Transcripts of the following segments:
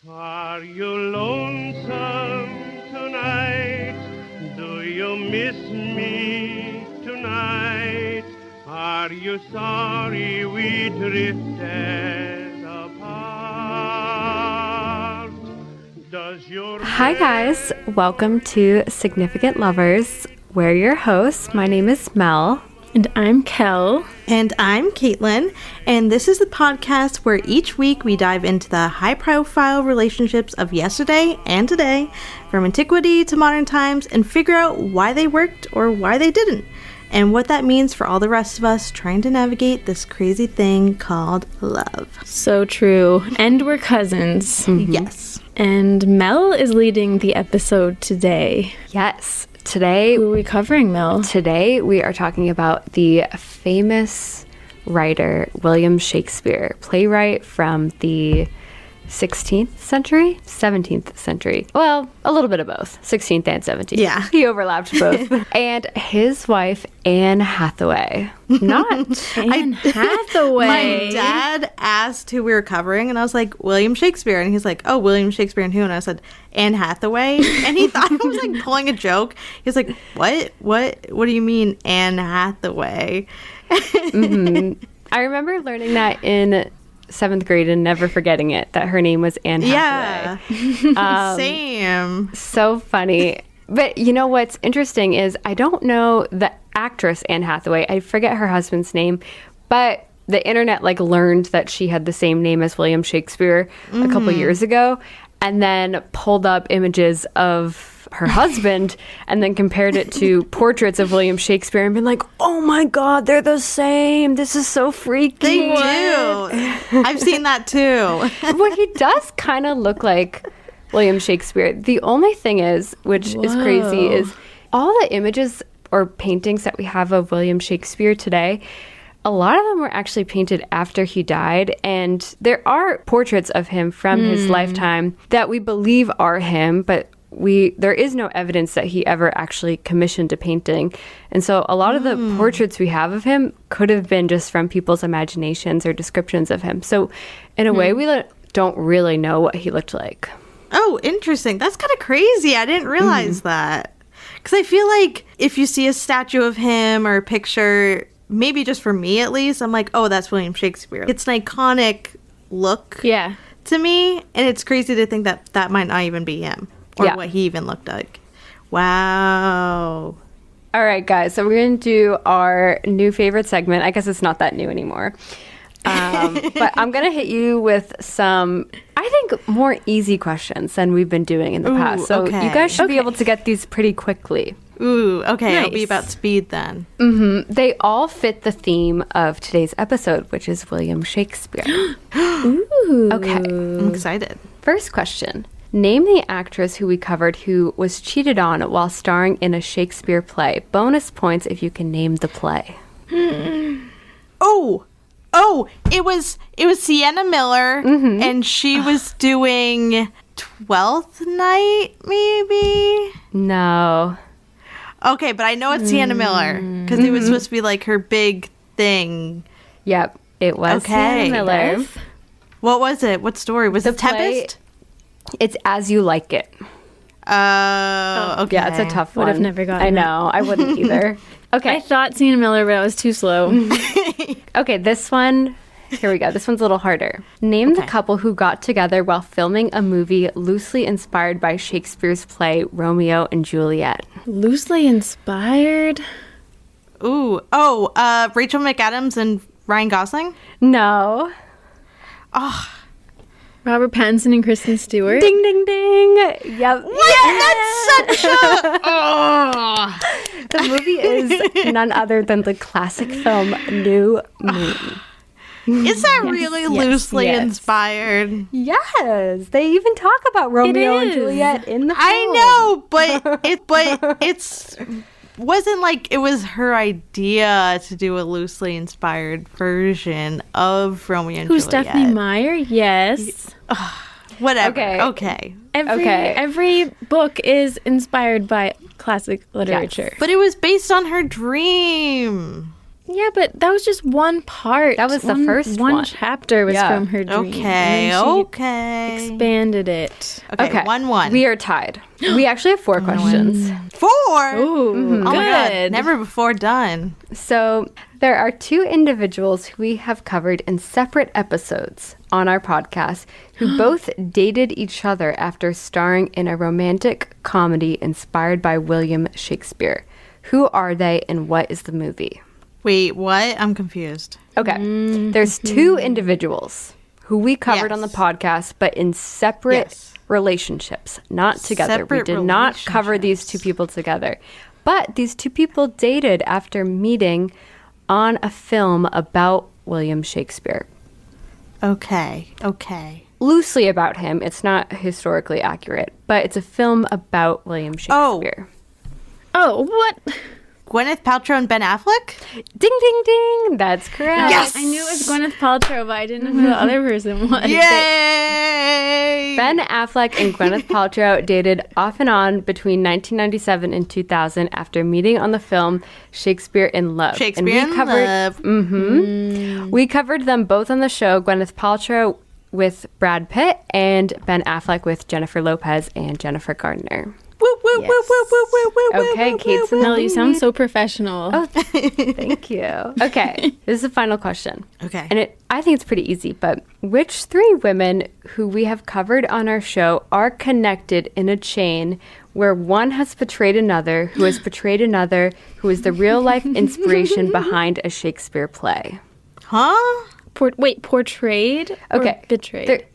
Are you lonesome tonight? Do you miss me tonight? Are you sorry we drifted apart? Hi guys, welcome to Significant Lovers. We're your hosts. My name is Mel. And I'm Kel. And I'm Caitlin. And this is the podcast where each week we dive into the high-profile relationships of yesterday and today, from antiquity to modern times, and figure out why they worked or why they didn't, and what that means for all the rest of us trying to navigate this crazy thing called love. So true. And we're cousins. Mm-hmm. Yes. And Mel is leading the episode today. Yes. Today, who are we covering, Mel? Today, we are talking about the famous writer William Shakespeare, playwright from the 16th century? 17th century. Well, a little bit of both. 16th and 17th. Yeah. He overlapped both. And his wife, Anne Hathaway. Not Anne Hathaway. My dad asked who we were covering, and I was like, William Shakespeare. And he's like, oh, William Shakespeare and who? And I said, Anne Hathaway. And he thought I was like pulling a joke. He was like, what? What do you mean, Anne Hathaway? Mm-hmm. I remember learning that in 7th grade and never forgetting it, that her name was Anne Hathaway. Yeah. Same. So funny. But you know what's interesting is I don't know the actress Anne Hathaway. I forget her husband's name, but the internet learned that she had the same name as William Shakespeare a couple years ago, and then pulled up images of her husband and then compared it to portraits of William Shakespeare and been like, oh my God, they're the same. This is so freaky. They do. I've seen that too. Well, he does kind of look like William Shakespeare. The only thing is, which is crazy, is all the images or paintings that we have of William Shakespeare today, a lot of them were actually painted after he died, and there are portraits of him from his lifetime that we believe are him, but there is no evidence that he ever actually commissioned a painting. And so a lot of the portraits we have of him could have been just from people's imaginations or descriptions of him. So in a way, we don't really know what he looked like. Oh, interesting. That's kind of crazy. I didn't realize that. Because I feel like if you see a statue of him or a picture, maybe just for me at least, I'm like, oh, that's William Shakespeare. It's an iconic look to me. And it's crazy to think that that might not even be him or what he even looked like. Wow. All right, guys. So we're going to do our new favorite segment. I guess it's not that new anymore. But I'm going to hit you with some, I think, more easy questions than we've been doing in the past. So you guys should be able to get these pretty quickly. Ooh, okay. Nice. It'll be about speed then. Mm-hmm. They all fit the theme of today's episode, which is William Shakespeare. Ooh. Okay. I'm excited. First question. Name the actress who we covered who was cheated on while starring in a Shakespeare play. Bonus points if you can name the play. Oh, it was Sienna Miller, and she was doing Twelfth Night, maybe? No. Okay, but I know it's Sienna Miller, because it was supposed to be like her big thing. Yep, it was Sienna Miller. What was it? What story? Was it Tempest? It's As You Like It. Oh, okay. Yeah, it's a tough one. Would have never gotten I know, I wouldn't either. Okay. I thought Sienna Miller, but I was too slow. Okay, this one, here we go. This one's a little harder. Name the couple who got together while filming a movie loosely inspired by Shakespeare's play Romeo and Juliet. Loosely inspired? Ooh. Rachel McAdams and Ryan Gosling? No. Oh. Robert Pattinson and Kristen Stewart? Ding, ding, ding. Yep. What? That's such a... Oh. The movie is none other than the classic film New Moon. Is that really loosely inspired? Yes. They even talk about Romeo and Juliet in the film. I know, but it's wasn't like it was her idea to do a loosely inspired version of Romeo and Who's Juliet. Stephanie Meyer? Yes. Whatever. Okay. Every book is inspired by classic literature. Yes. But it was based on her dream. Yeah, but that was just one part. That was the first one. One chapter was from her dream. Okay, okay. Expanded it. Okay, 1-1. We are tied. We actually have 4 questions. 4? Ooh, Oh my God, good. never before done. So there are 2 individuals who we have covered in separate episodes on our podcast who both dated each other after starring in a romantic comedy inspired by William Shakespeare. Who are they and what is the movie? Wait, what? I'm confused. Okay. There's 2 individuals who we covered on the podcast, but in separate relationships, not together. We did not cover these 2 people together. But these 2 people dated after meeting on a film about William Shakespeare. Okay, okay. Loosely about him. It's not historically accurate, but it's a film about William Shakespeare. Oh, what? Gwyneth Paltrow and Ben Affleck? Ding, ding, ding. That's correct. Yes! I knew it was Gwyneth Paltrow, but I didn't know who the other person was. Yay! Ben Affleck and Gwyneth Paltrow dated off and on between 1997 and 2000 after meeting on the film Shakespeare in Love. Shakespeare in Love. We covered them both on the show. Gwyneth Paltrow with Brad Pitt and Ben Affleck with Jennifer Lopez and Jennifer Gardner. Woo, woo, woo, woo, woo, woo, woo, Okay, woo, Kate's woo, in the Mel, you sound lead. so professional. Oh, thank you. Okay, this is the final question. Okay. And I think it's pretty easy, but which 3 women who we have covered on our show are connected in a chain where one has portrayed another, who has portrayed another, who is the real-life inspiration behind a Shakespeare play? Huh? Portrayed or Okay. betrayed?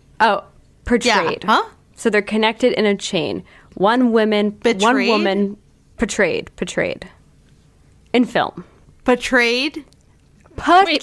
Portrayed. Yeah. Huh? So they're connected in a chain. One woman portrayed in film. Portrayed? Portrayed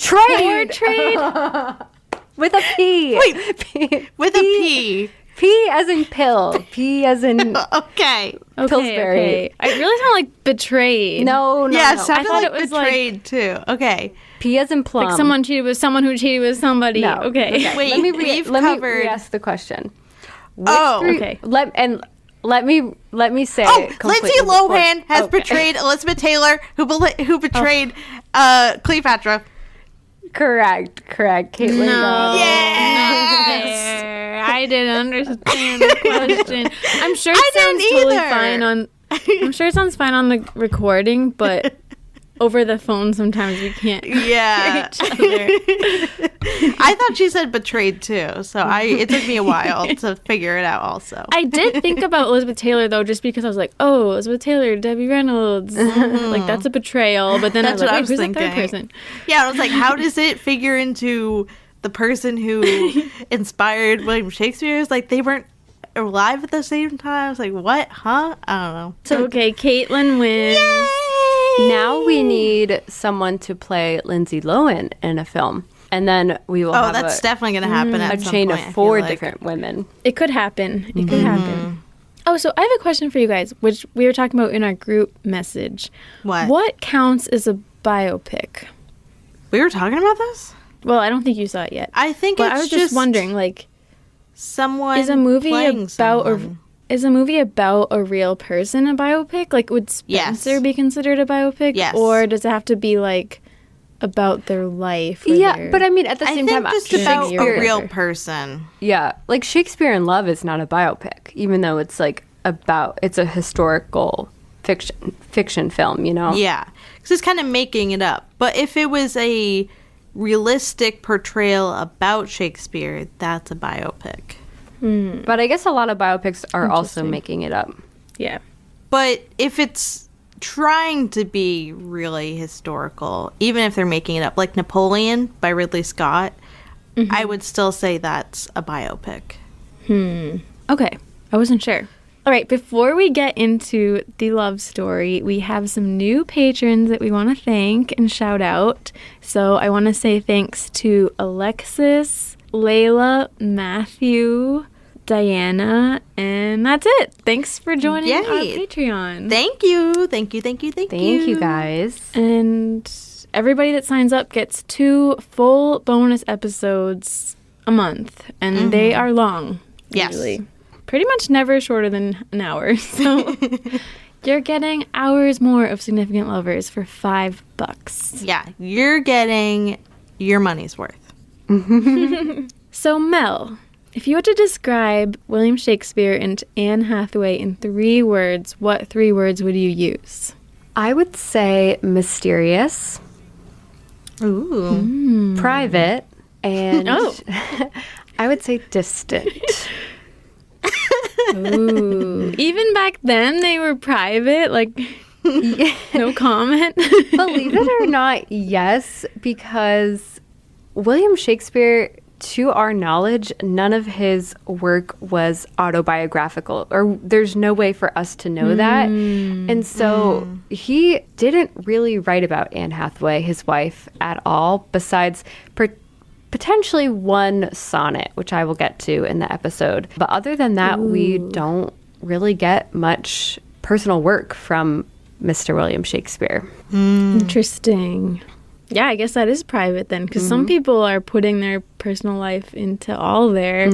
with a P. Wait, P. with a P. P as in pill. P as in Okay. Pillsbury. Okay. I really sound like betrayed. No, Yeah, it no. sounded thought like it was betrayed too. Okay. P as in plum. Like someone cheated with someone who cheated with somebody. No. Okay. Wait, let me we've let me covered- re-ask the question. Which Oh, okay. Let me say. Oh, it completely Lindsay before- Lohan has Okay. portrayed Elizabeth Taylor, who betrayed Cleopatra. Correct. Caitlin. got it. Yes! I didn't understand the question. I'm sure it I sounds didn't totally either. fine on. I'm sure it sounds fine on the recording, but over the phone sometimes we can't Yeah. hear each other. I thought she said betrayed too, so it took me a while to figure it out also. I did think about Elizabeth Taylor though, just because I was like, oh, Elizabeth Taylor, Debbie Reynolds, like that's a betrayal. But then That's I was what I like, was wait, who's the thinking. third person? Yeah, I was like, how does it figure into the person who inspired William Shakespeare? It's like they weren't alive at the same time. I was like, what? Huh? I don't know. So okay, Caitlin wins. Now we need someone to play Lindsay Lohan in a film, and then we will Oh, have that's definitely going to happen at a some chain point, I of feel 4 like. different women. It could happen. It could happen. Oh, so I have a question for you guys, which we were talking about in our group message. What? What counts as a biopic? We were talking about this? Well, I don't think you saw it yet. I think But it's I was just wondering, like, someone is a movie playing about someone. is a movie about a real person a biopic? Like, would Spencer Yes. be considered a biopic? Yes. Or does it have to be like about their life? Or Yeah, their- but I mean, at the I same think time, just about Shakespeare. a real person. Yeah, like Shakespeare in Love is not a biopic, even though it's like it's a historical fiction film. You know? Yeah, because it's kind of making it up. But if it was a realistic portrayal about Shakespeare, that's a biopic. But I guess a lot of biopics are also Interesting. making it up. yeah. But if it's trying to be really historical, even if they're making it up, like Napoleon by Ridley Scott, I would still say that's a biopic. Okay, I wasn't sure. All right, before we get into the love story, we have some new patrons that we want to thank and shout out. So I want to say thanks to Alexis, Layla, Matthew, Diana, and that's it. Thanks for joining our Yay. Patreon. Thank you. Thank you. Thank you. Thank you guys. And everybody that signs up gets 2 full bonus episodes a month, and they are long, Yes. usually. Pretty much never shorter than an hour. So You're getting hours more of Significant Lovers for $5. Yeah, you're getting your money's worth. So, Mel, if you were to describe William Shakespeare and Anne Hathaway in 3 words, what 3 words would you use? I would say mysterious, private, and I would say distant. Ooh. Even back then, they were private, like, no comment. Believe it or not, yes, because William Shakespeare, to our knowledge, none of his work was autobiographical, or there's no way for us to know that. And so he didn't really write about Anne Hathaway, his wife, at all, besides potentially one sonnet, which I will get to in the episode. But other than that, we don't really get much personal work from Mr. William Shakespeare. Interesting. Yeah, I guess that is private then, because some people are putting their personal life into all their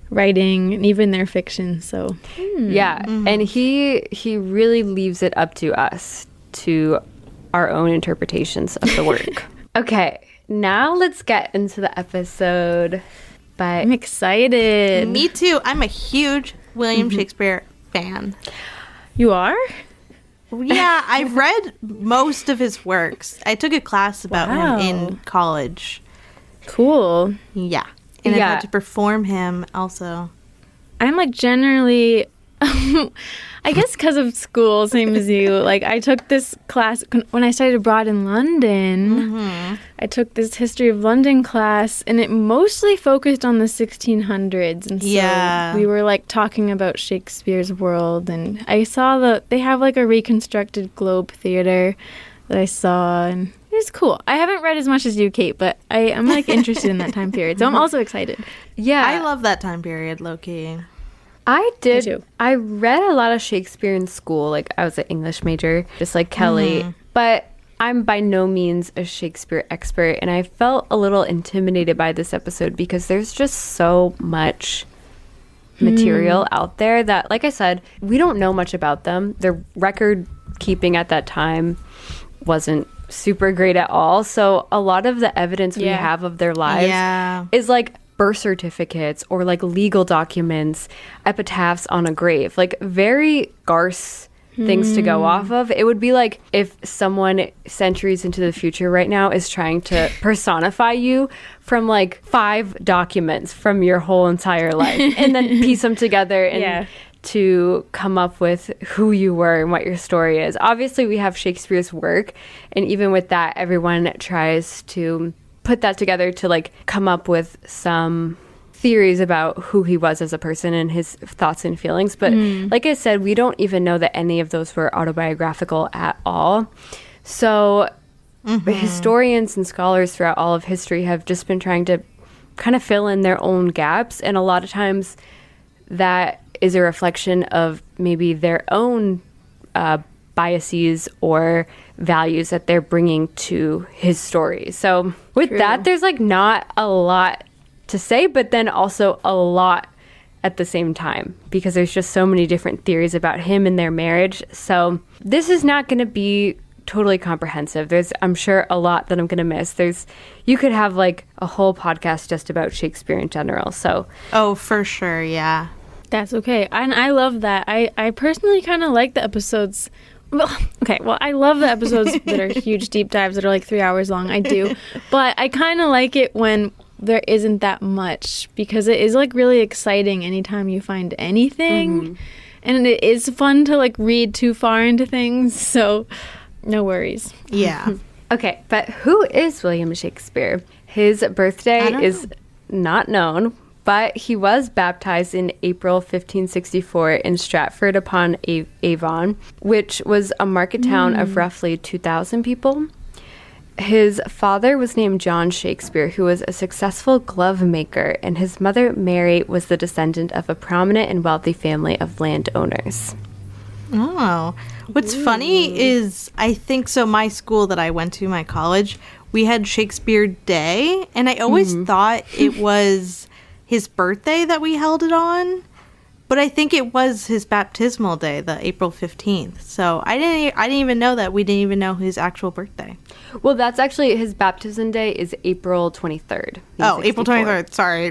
writing and even their fiction. So yeah, and he really leaves it up to us, to our own interpretations of the work. Okay, now let's get into the episode. But I'm excited. Me too. I'm a huge William Shakespeare fan. You are? Yeah, I've read most of his works. I took a class about him in college. Cool. Yeah. And I had to perform him also. I'm like generally, I guess because of school, same as you. Like I took this class when I studied abroad in London. I took this history of London class, and it mostly focused on the 1600s. And so we were like talking about Shakespeare's world, and I saw they have like a reconstructed Globe Theatre that I saw, and it was cool. I haven't read as much as you, Kate, but I'm like interested in that time period, so I'm also excited. Yeah, I love that time period, low-key. I did. Me too. I read a lot of Shakespeare in school. Like I was an English major, just like Kelly. But I'm by no means a Shakespeare expert, and I felt a little intimidated by this episode because there's just so much material out there that, like I said, we don't know much about them. Their record keeping at that time wasn't super great at all. So a lot of the evidence we have of their lives is like birth certificates or like legal documents, epitaphs on a grave, like very scarce things to go off of. It would be like if someone centuries into the future right now is trying to personify you from like 5 documents from your whole entire life and then piece them together and to come up with who you were and what your story is. Obviously, we have Shakespeare's work, and even with that, everyone tries to put that together to like come up with some theories about who he was as a person and his thoughts and feelings. But like I said, we don't even know that any of those were autobiographical at all. So historians and scholars throughout all of history have just been trying to kind of fill in their own gaps. And a lot of times that is a reflection of maybe their own biases or values that they're bringing to his story. So with that, there's like not a lot to say, but then also a lot at the same time, because there's just so many different theories about him and their marriage. So this is not going to be totally comprehensive. There's, I'm sure, a lot that I'm going to miss. You could have like a whole podcast just about Shakespeare in general. So for sure, yeah. That's okay. And I love that. I personally kind of like the episodes. Well, I love the episodes that are huge deep dives that are like 3 hours long. I do. But I kind of like it when there isn't that much, because it is like really exciting anytime you find anything. And it is fun to like read too far into things. So no worries. Yeah. Okay, but who is William Shakespeare? His birthday is not known, but he was baptized in April 1564 in Stratford upon Avon, which was a market town of roughly 2,000 people. His father was named John Shakespeare, who was a successful glove maker, and his mother, Mary, was the descendant of a prominent and wealthy family of landowners. Oh. What's funny is, I think, so my school that I went to, my college, we had Shakespeare Day, and I always thought it was his birthday that we held it on. But I think it was his baptismal day, the April 15th. So I didn't even know that. We didn't even know his actual birthday. Well, that's actually his baptism day is April 23rd. Oh, April 23rd. Sorry.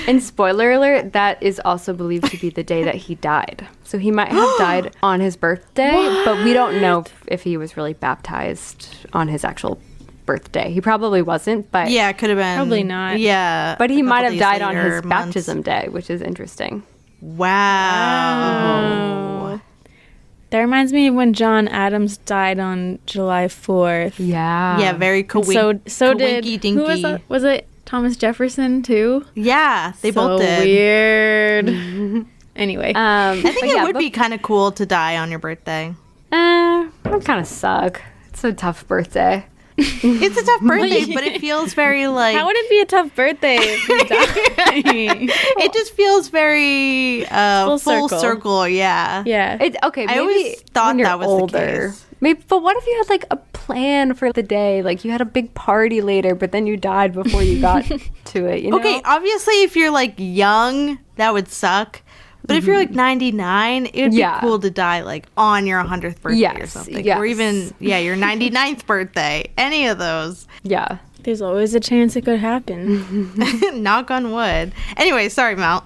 And spoiler alert, that is also believed to be the day that he died. So he might have died on his birthday, but we don't know if he was really baptized on his actual birthday. He probably wasn't, but Yeah, it could have been. Probably not. Yeah. but he a might couple have days died on later, his months. baptism day, which is interesting. Wow. That reminds me of when John Adams died on July 4th. Yeah. Yeah, very So did kawinky-dinky. who was it Thomas Jefferson too? Yeah, they So both did. Weird. Anyway, I think it would be kind of cool to die on your birthday. That kind of suck. It's a tough birthday. It's a tough birthday, but it feels very like... how would it be a tough birthday if you die? It just feels very full circle. circle, yeah. Yeah. Okay, maybe I always thought when you're that was older. the case. Maybe, but what if you had like a plan for the day? Like you had a big party later, but then you died before you got to it. You know? Okay, obviously if you're like young, that would suck. But if you're like 99, it would be Yeah. cool to die like on your 100th birthday or Yes, something. yes. Or even, your 99th birthday. Any of those. Yeah. There's always a chance it could happen. Knock on wood. Anyway, sorry, Mel.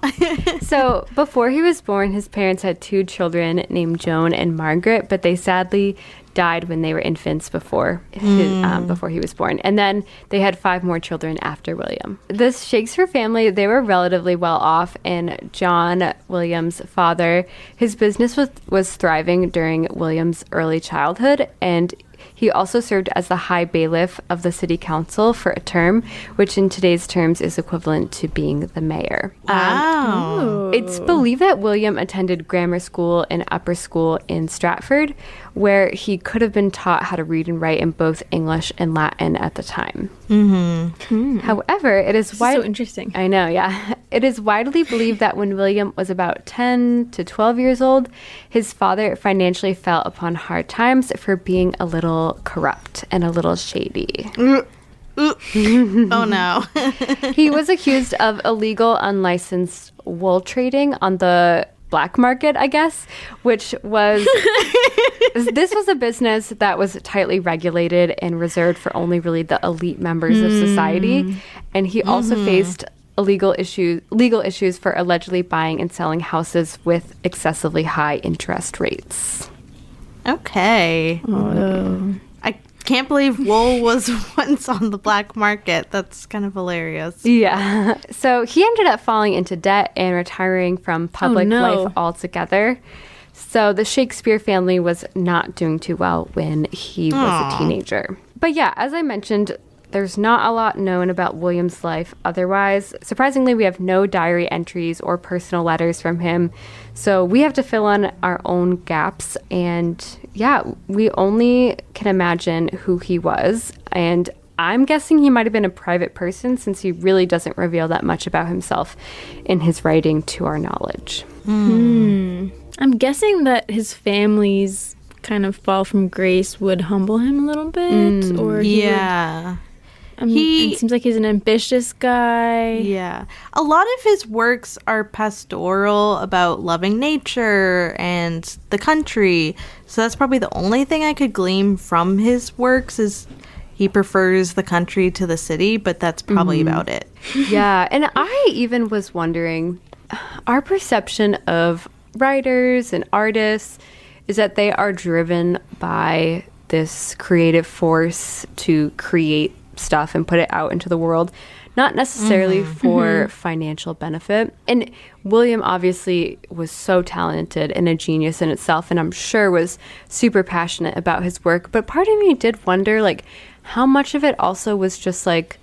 So before he was born, his parents had 2 children named Joan and Margaret, but they sadly died when they were infants before he was born. And then they had 5 more children after William. This Shakespeare family, they were relatively well off, and John, William's father, his business was thriving during William's early childhood, and he also served as the high bailiff of the city council for a term, which in today's terms is equivalent to being the mayor. Wow. It's believed that William attended grammar school and upper school in Stratford, where he could have been taught how to read and write in both English and Latin at the time. However, it is So interesting. I know, yeah. It is widely believed that when William was about 10 to 12 years old, his father financially fell upon hard times for being a little corrupt and a little shady. Oh, no. He was accused of illegal, unlicensed wool trading on the black market, I guess, which was... This was a business that was tightly regulated and reserved for only really the elite members of society. And he also faced legal issues for allegedly buying and selling houses with excessively high interest rates. Okay. I can't believe wool was once on the black market. That's kind of hilarious. Yeah. So he ended up falling into debt and retiring from public life altogether. So the Shakespeare family was not doing too well when he was a teenager. But yeah, as I mentioned, there's not a lot known about William's life otherwise. Surprisingly, we have no diary entries or personal letters from him. So we have to fill in our own gaps. And yeah, we only can imagine who he was. And I'm guessing he might have been a private person since he really doesn't reveal that much about himself in his writing to our knowledge. I'm guessing that his family's kind of fall from grace would humble him a little bit. Or Yeah. it seems like he's an ambitious guy. Yeah. A lot of his works are pastoral about loving nature and the country. So that's probably the only thing I could glean from his works is he prefers the country to the city, but that's probably about it. Yeah, and I even was wondering, our perception of writers and artists is that they are driven by this creative force to create stuff and put it out into the world, not necessarily for financial benefit. And William obviously was so talented and a genius in itself, and I'm sure was super passionate about his work. But part of me did wonder, like, how much of it also was just like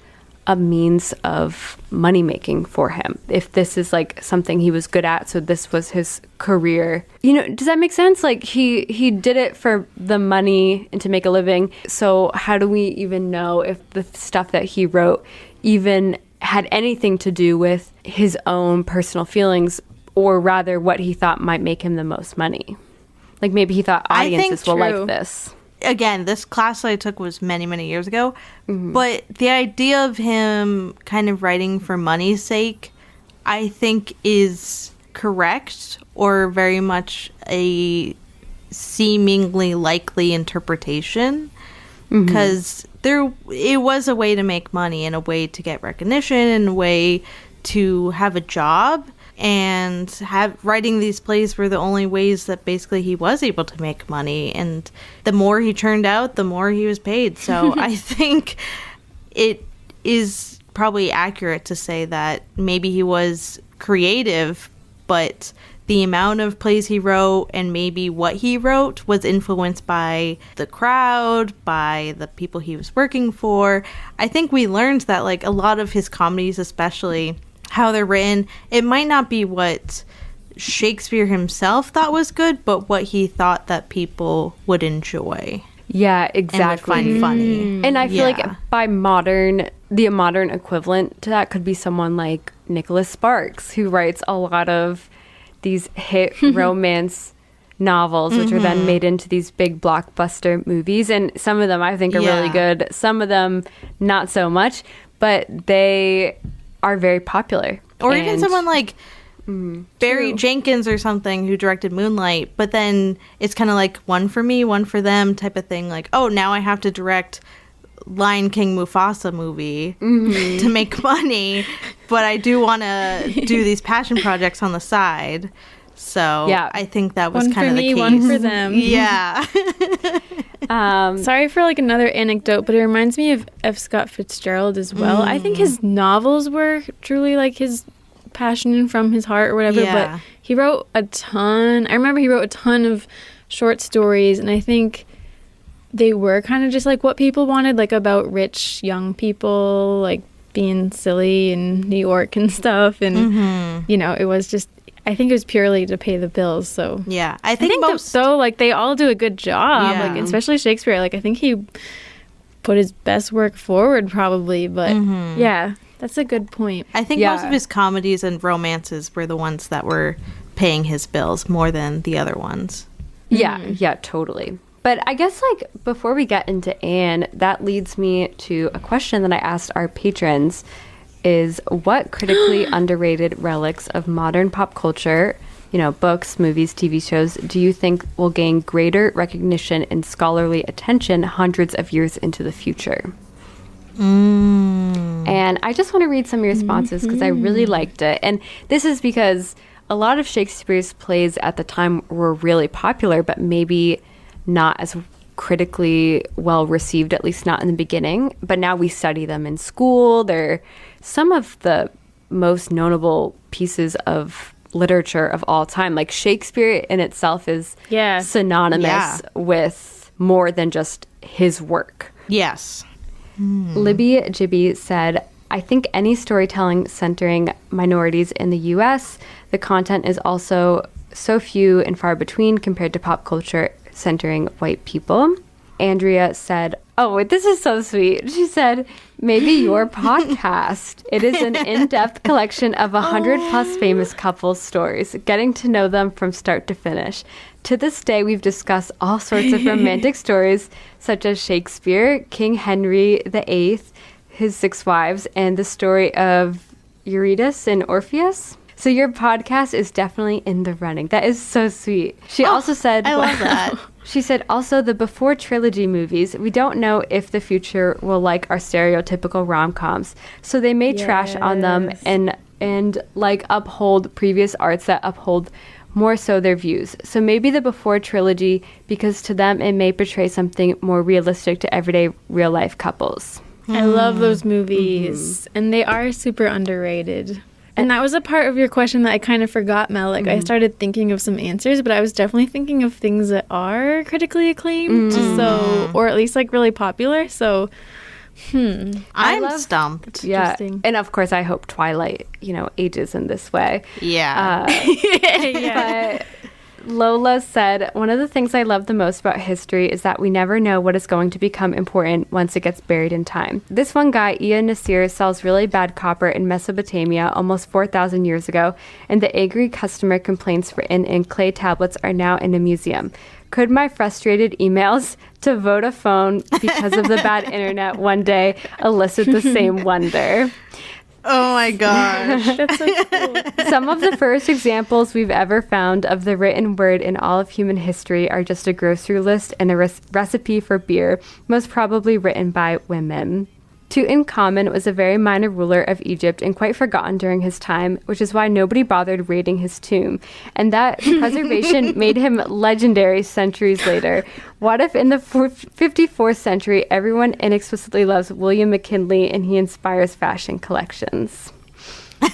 a means of money making for him, if this is like something he was good at, so this was his career. You know, does that make sense? Like he did it for the money and to make a living. So how do we even know if the stuff that he wrote even had anything to do with his own personal feelings, or rather what he thought might make him the most money? Like maybe he thought I think audiences will true. like this. Again, this class that I took was many, many years ago. But the idea of him kind of writing for money's sake, I think is correct or very much a seemingly likely interpretation, because it was a way to make money and a way to get recognition and a way to have a job, and writing these plays were the only ways that basically he was able to make money, and the more he churned out, the more he was paid. So I think it is probably accurate to say that maybe he was creative, but the amount of plays he wrote and maybe what he wrote was influenced by the crowd, by the people he was working for. I think we learned that, like, a lot of his comedies, especially how they're written, it might not be what Shakespeare himself thought was good, but what he thought that people would enjoy. Yeah, exactly. And would find funny. And I feel like by the modern equivalent to that could be someone like Nicholas Sparks, who writes a lot of these hit romance novels, which are then made into these big blockbuster movies. And some of them I think are really good. Some of them not so much, but they are very popular. Or even someone like Barry Jenkins or something, who directed Moonlight, but then it's kind of like one for me, one for them type of thing. Like, oh, now I have to direct Lion King Mufasa movie to make money, but I do want to do these passion projects on the side. So yeah, I think that was kind of the case. One for them. Yeah. Sorry for like another anecdote, but it reminds me of F. Scott Fitzgerald as well. I think his novels were truly like his passion from his heart or whatever, but he wrote a ton. I remember he wrote a ton of short stories, and I think they were kind of just like what people wanted, like about rich young people like being silly in New York and stuff, and you know, it was just, I think it was purely to pay the bills. So yeah, I think most like they all do a good job, like especially Shakespeare. Like I think he put his best work forward probably, but yeah, that's a good point. I think most of his comedies and romances were the ones that were paying his bills more than the other ones. Yeah, totally. But I guess, like, before we get into Anne, that leads me to a question that I asked our patrons is, what critically underrated relics of modern pop culture, you know, books, movies, TV shows, do you think will gain greater recognition and scholarly attention hundreds of years into the future? And I just want to read some of your responses because I really liked it. And this is because a lot of Shakespeare's plays at the time were really popular, but maybe not as critically well received, at least not in the beginning. But now we study them in school. They're some of the most notable pieces of literature of all time. Like Shakespeare in itself is synonymous with more than just his work. Yes. Libby Jibby said, I think any storytelling centering minorities in the U.S., the content is also so few and far between compared to pop culture centering white people. Andrea said, oh, wait, this is so sweet. She said, maybe your podcast. It is an in-depth collection of 100 plus famous couples stories, getting to know them from start to finish. To this day, we've discussed all sorts of romantic stories, such as Shakespeare, King Henry VIII, his 6 wives, and the story of Eurydice and Orpheus. So your podcast is definitely in the running. That is so sweet. She also said, I love that. She said, also the before trilogy movies, we don't know if the future will like our stereotypical rom-coms. So they may trash on them and like uphold previous arts that uphold more so their views. So maybe the before trilogy, because to them it may portray something more realistic to everyday real life couples. I love those movies, and they are super underrated. And that was a part of your question that I kind of forgot, Mel. Like, I started thinking of some answers, but I was definitely thinking of things that are critically acclaimed, so, or at least, like, really popular. So, I'm stumped. Yeah. And, of course, I hope Twilight, you know, ages in this way. Yeah. But Lola said, one of the things I love the most about history is that we never know what is going to become important once it gets buried in time. This one guy, Ian Nasir, sells really bad copper in Mesopotamia almost 4,000 years ago, and the angry customer complaints written in clay tablets are now in a museum. Could my frustrated emails to Vodafone because of the bad internet one day elicit the same wonder? Oh my gosh. That's so cool. Some of the first examples we've ever found of the written word in all of human history are just a grocery list and a recipe for beer, most probably written by women. Tutankhamun was a very minor ruler of Egypt and quite forgotten during his time, which is why nobody bothered raiding his tomb. And that preservation made him legendary centuries later. What if in the 54th century, everyone inexplicably loves William McKinley and he inspires fashion collections? Wait,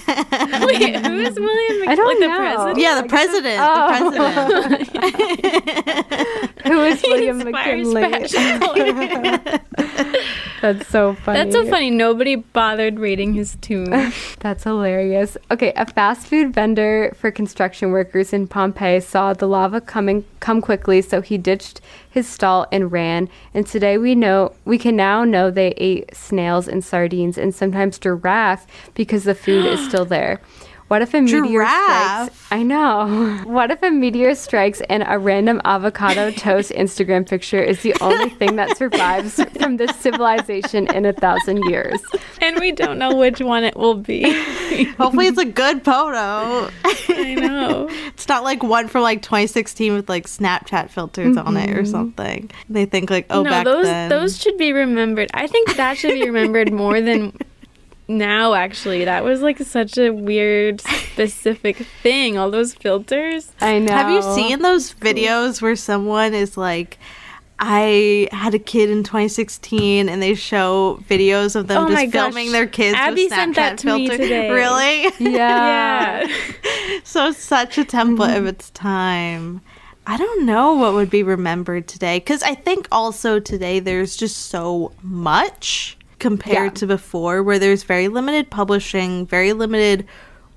who is William McKinley? I don't the know. president? Yeah, the president. The president. Who is William Inspires McKinley? fashion color. That's so funny. That's so funny. Nobody bothered raiding his tomb. That's hilarious. Okay, a fast food vendor for construction workers in Pompeii saw the lava come quickly, so he ditched his stall and ran. And today we can now know they ate snails and sardines and sometimes giraffe because the food is still there. What if a meteor Giraffe? strikes? I know. What if a meteor strikes and a random avocado toast Instagram picture is the only thing that survives from this civilization in 1,000 years? And we don't know which one it will be. Hopefully it's a good photo. I know. It's not like one from like 2016 with like Snapchat filters on it or something. They think like, oh, no, back then. those should be remembered. I think that should be remembered more than now, actually. That was like such a weird, specific thing. All those filters. I know. Have you seen those videos where someone is like, I had a kid in 2016 and they show videos of them Oh my just gosh. filming their kids Abby with Snapchat sent that to me filter. today. Really? Yeah. Yeah. So such a template of its time. I don't know what would be remembered today, because I think also today there's just so much compared to before, where there's very limited publishing, very limited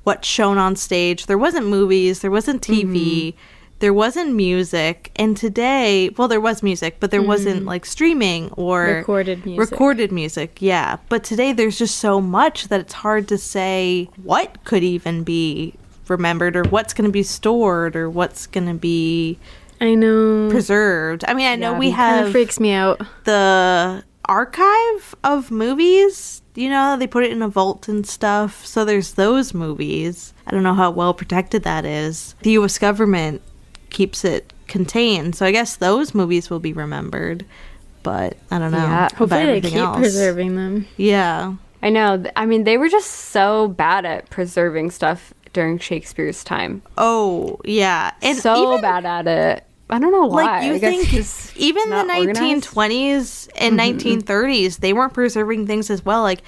what's shown on stage. There wasn't movies, there wasn't TV, there wasn't music. And today, well, there was music, but there wasn't like streaming or Recorded music. Recorded music, yeah. But today there's just so much that it's hard to say what could even be remembered or what's going to be stored or what's going to be I know. preserved. I mean, I know we Kind of have freaks me out. the archive of movies. You know, they put it in a vault and stuff. So there's those movies. I don't know how well protected that is. The U.S. government keeps it contained. So I guess those movies will be remembered. But I don't know. Yeah. about Hopefully they everything keep else. preserving them. Yeah. I know. I mean, they were just so bad at preserving stuff during Shakespeare's time. Oh, yeah. And So even, bad at it. I don't know why. like, you I guess think just even the not organized? 1920s and 1930s, they weren't preserving things as well. Like,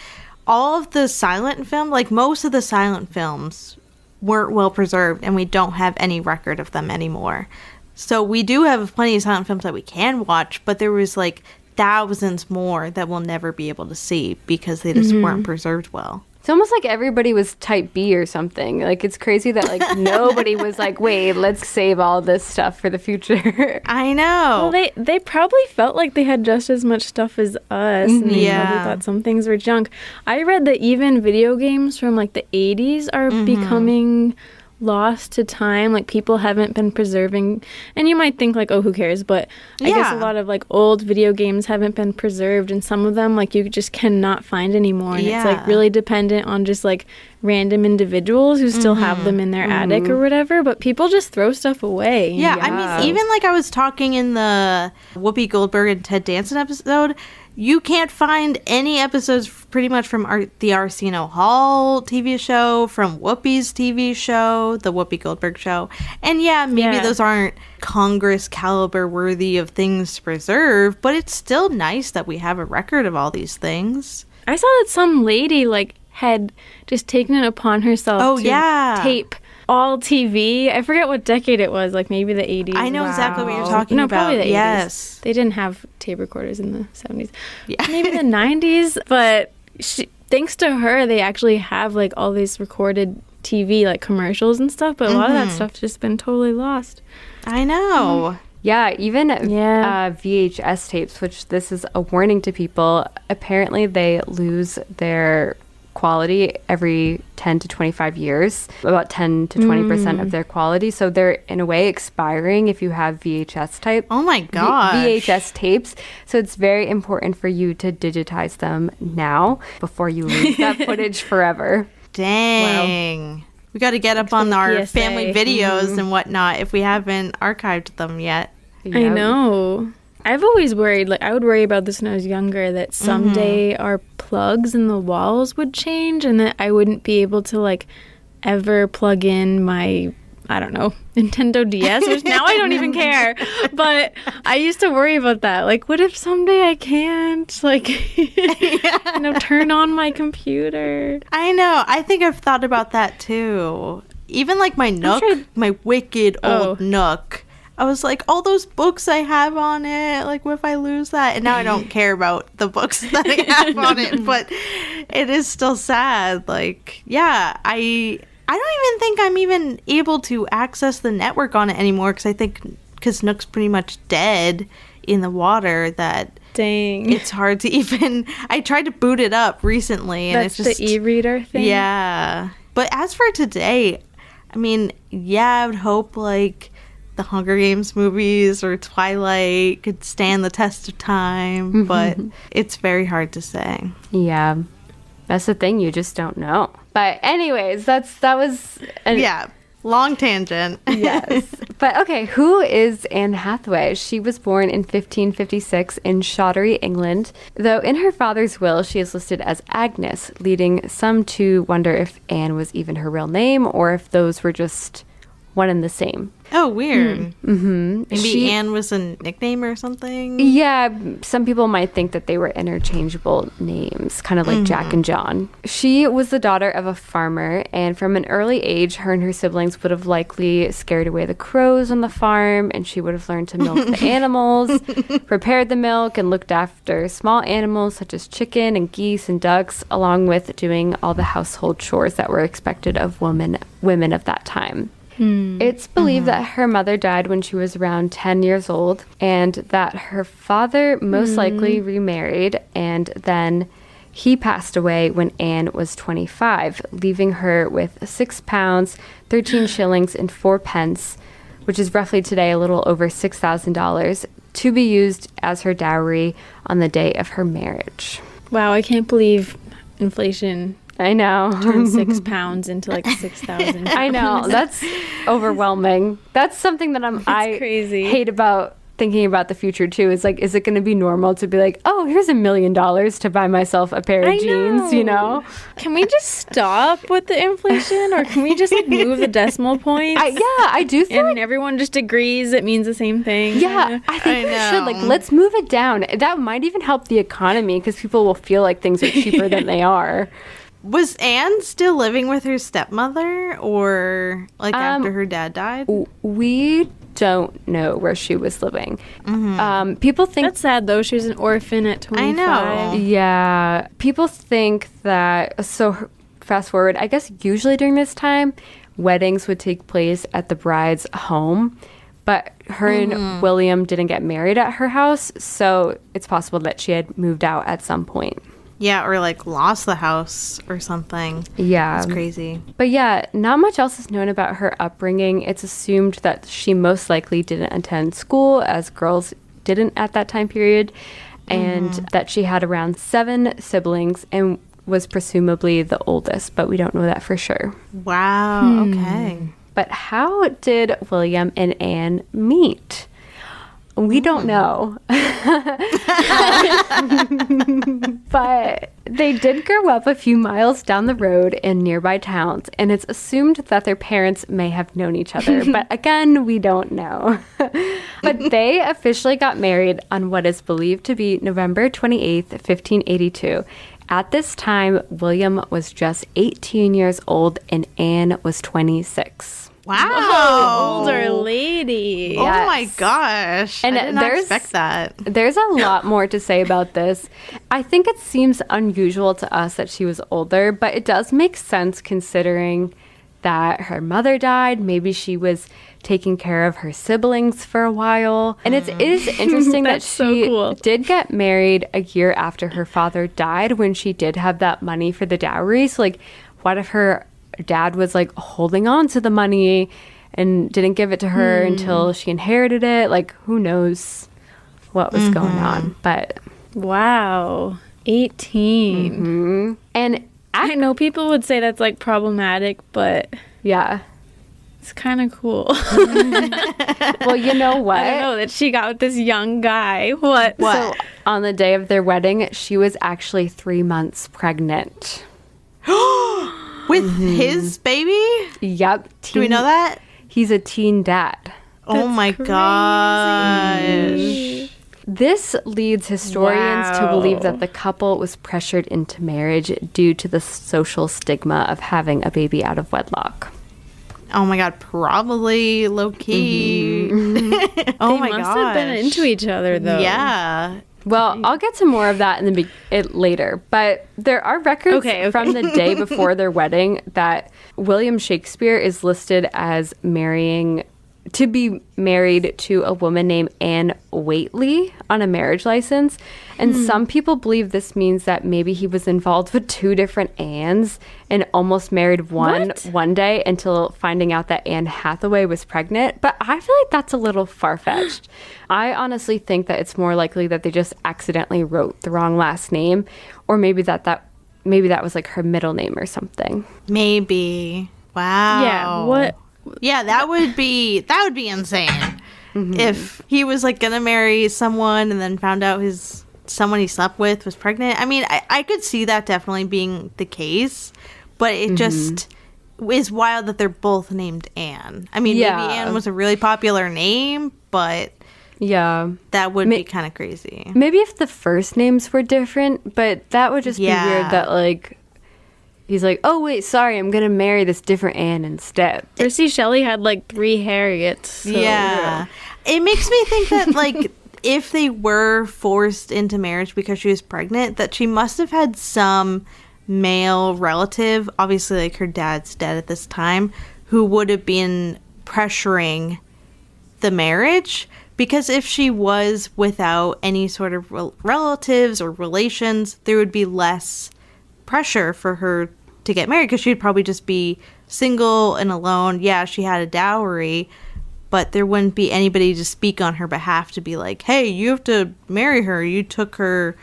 all of the silent film, like, most of the silent films weren't well preserved, and we don't have any record of them anymore. So we do have plenty of silent films that we can watch, but there was, like, thousands more that we'll never be able to see because they just weren't preserved well. It's almost like everybody was type B or something. Like, it's crazy that, like, nobody was like, wait, let's save all this stuff for the future. I know. Well, they probably felt like they had just as much stuff as us, and they probably thought some things were junk. I read that even video games from like the 80s are becoming lost to time. Like, people haven't been preserving, and you might think like, oh, who cares, but I guess a lot of like old video games haven't been preserved, and some of them like you just cannot find anymore, and it's like really dependent on just like random individuals who still have them in their attic or whatever, but people just throw stuff away. Yeah, I mean, even like I was talking in the Whoopi Goldberg and Ted Danson episode, you can't find any episodes pretty much from the Arsenio Hall TV show, from Whoopi's TV show, the Whoopi Goldberg show. And yeah, maybe those aren't Congress caliber worthy of things to preserve, but it's still nice that we have a record of all these things. I saw that some lady like had just taken it upon herself to tape all TV. I forget what decade it was, like maybe the 80s. I know exactly what you're talking no, about. probably the 80s. Yes. They didn't have tape recorders in the 70s. Yeah. Maybe the 90s, but thanks to her, they actually have like all these recorded TV like commercials and stuff, but a lot of that stuff's just been totally lost. I know. Yeah, even VHS tapes, which this is a warning to people, apparently they lose their quality every 10 to 25 years, about 10 to 20% of their quality. So they're in a way expiring if you have VHS type. Oh my gosh. VHS tapes. So it's very important for you to digitize them now before you lose that footage forever. Dang. Wow. We got to get up on our PSA. family videos and whatnot if we haven't archived them yet. I know. I've always worried, like I would worry about this when I was younger, that someday our plugs in the walls would change and that I wouldn't be able to like ever plug in my, I don't know, Nintendo DS, which now I don't even care. But I used to worry about that. Like, what if someday I can't, like, turn on my computer? I know. I think I've thought about that too. Even like my Nook, my wicked old Nook. I was like, all those books I have on it, like, what if I lose that? And now I don't care about the books that I have on it, but it is still sad. Like, yeah, I don't even think I'm even able to access the network on it anymore because Nook's pretty much dead in the water that... Dang. It's hard to even... I tried to boot it up recently, and That's it's just... the e-reader thing? Yeah. But as for today, I mean, yeah, I would hope, like... the Hunger Games movies or Twilight could stand the test of time, but it's very hard to say. Yeah. That's the thing, you just don't know. But anyways, that was... long tangent. Yes. But okay, who is Anne Hathaway? She was born in 1556 in Shottery, England, though in her father's will she is listed as Agnes, leading some to wonder if Anne was even her real name or if those were just one and the same. Oh, weird. Maybe Anne Anne was a nickname or something? Yeah, some people might think that they were interchangeable names, kind of like Jack and John. She was the daughter of a farmer, and from an early age, her and her siblings would have likely scared away the crows on the farm, and she would have learned to milk the animals, prepared the milk, and looked after small animals such as chicken and geese and ducks, along with doing all the household chores that were expected of women of that time. It's believed that her mother died when she was around 10 years old and that her father most likely remarried, and then he passed away when Anne was 25, leaving her with £6, 13 shillings and 4 pence, which is roughly today a little over $6,000, to be used as her dowry on the day of her marriage. Wow, I can't believe inflation I know. turned £6 into like 6,000. I know. That's overwhelming. That's something that I crazy. hate about thinking about the future too. Is like, is it going to be normal to be like, oh, here's $1 million to buy myself a pair of jeans, you know? Can we just stop with the inflation, or can we just like move the decimal points? I do feel and everyone just agrees it means the same thing. Yeah, I think we should. Like, let's move it down. That might even help the economy because people will feel like things are cheaper than they are. Was Anne still living with her stepmother, or like after her dad died? We don't know where she was living. People think that's sad though. She was an orphan at 25. I know. Yeah, people think that. So fast forward, I guess usually during this time, weddings would take place at the bride's home, but her and William didn't get married at her house, so it's possible that she had moved out at some point. Yeah, or like lost the house or something. Yeah. It's crazy. But yeah, not much else is known about her upbringing. It's assumed that she most likely didn't attend school, as girls didn't at that time period, and that she had around 7 siblings and was presumably the oldest, but we don't know that for sure. Wow, okay. But how did William and Anne meet? We don't know. But they did grow up a few miles down the road in nearby towns, and it's assumed that their parents may have known each other. But again, we don't know. But they officially got married on what is believed to be November 28th, 1582. At this time, William was just 18 years old and Anne was 26. Wow. Older lady. Oh my gosh. And I did not expect that. There's a lot more to say about this. I think it seems unusual to us that she was older, but it does make sense considering that her mother died. Maybe she was taking care of her siblings for a while. And it is interesting that she did get married a year after her father died, when she did have that money for the dowry. So, like, what if her dad was, like, holding on to the money and didn't give it to her until she inherited it? Like, who knows what was going on. But wow, 18. And I know people would say that's, like, problematic, but yeah, it's kind of cool. well, you know what? I don't know that she got with this young guy. What? So on the day of their wedding, she was actually 3 months pregnant. With his baby? Yep. Do we know that? He's a teen dad. Oh my gosh. This leads historians to believe that the couple was pressured into marriage due to the social stigma of having a baby out of wedlock. Oh my god, probably low key. Oh my god. They must have been into each other though. Yeah. Well, I'll get to more of that in later, but there are records from the day before their wedding that William Shakespeare is listed as to be married to a woman named Anne Whately on a marriage license. And some people believe this means that maybe he was involved with 2 different Annes and almost married one day until finding out that Anne Hathaway was pregnant. But I feel like that's a little far-fetched. I honestly think that it's more likely that they just accidentally wrote the wrong last name, or maybe that was like her middle name or something. Maybe. Wow. Yeah. What? Yeah, that would be insane. If he was like gonna marry someone and then found out someone he slept with was pregnant. I mean, I could see that definitely being the case, but it just is wild that they're both named Anne. I mean, maybe Anne was a really popular name, but that would be kind of crazy. Maybe if the first names were different, but that would just be weird that, like, he's like, oh, wait, sorry, I'm going to marry this different Anne instead. Percy Shelley had, like, 3 Harriets. So. Yeah. It makes me think that, like, if they were forced into marriage because she was pregnant, that she must have had some male relative, obviously, like, her dad's dead at this time, who would have been pressuring the marriage. Because if she was without any sort of relatives or relations, there would be less pressure for her to get married, because she'd probably just be single and alone. Yeah, she had a dowry, but there wouldn't be anybody to speak on her behalf to be like, hey, you have to marry her. You took her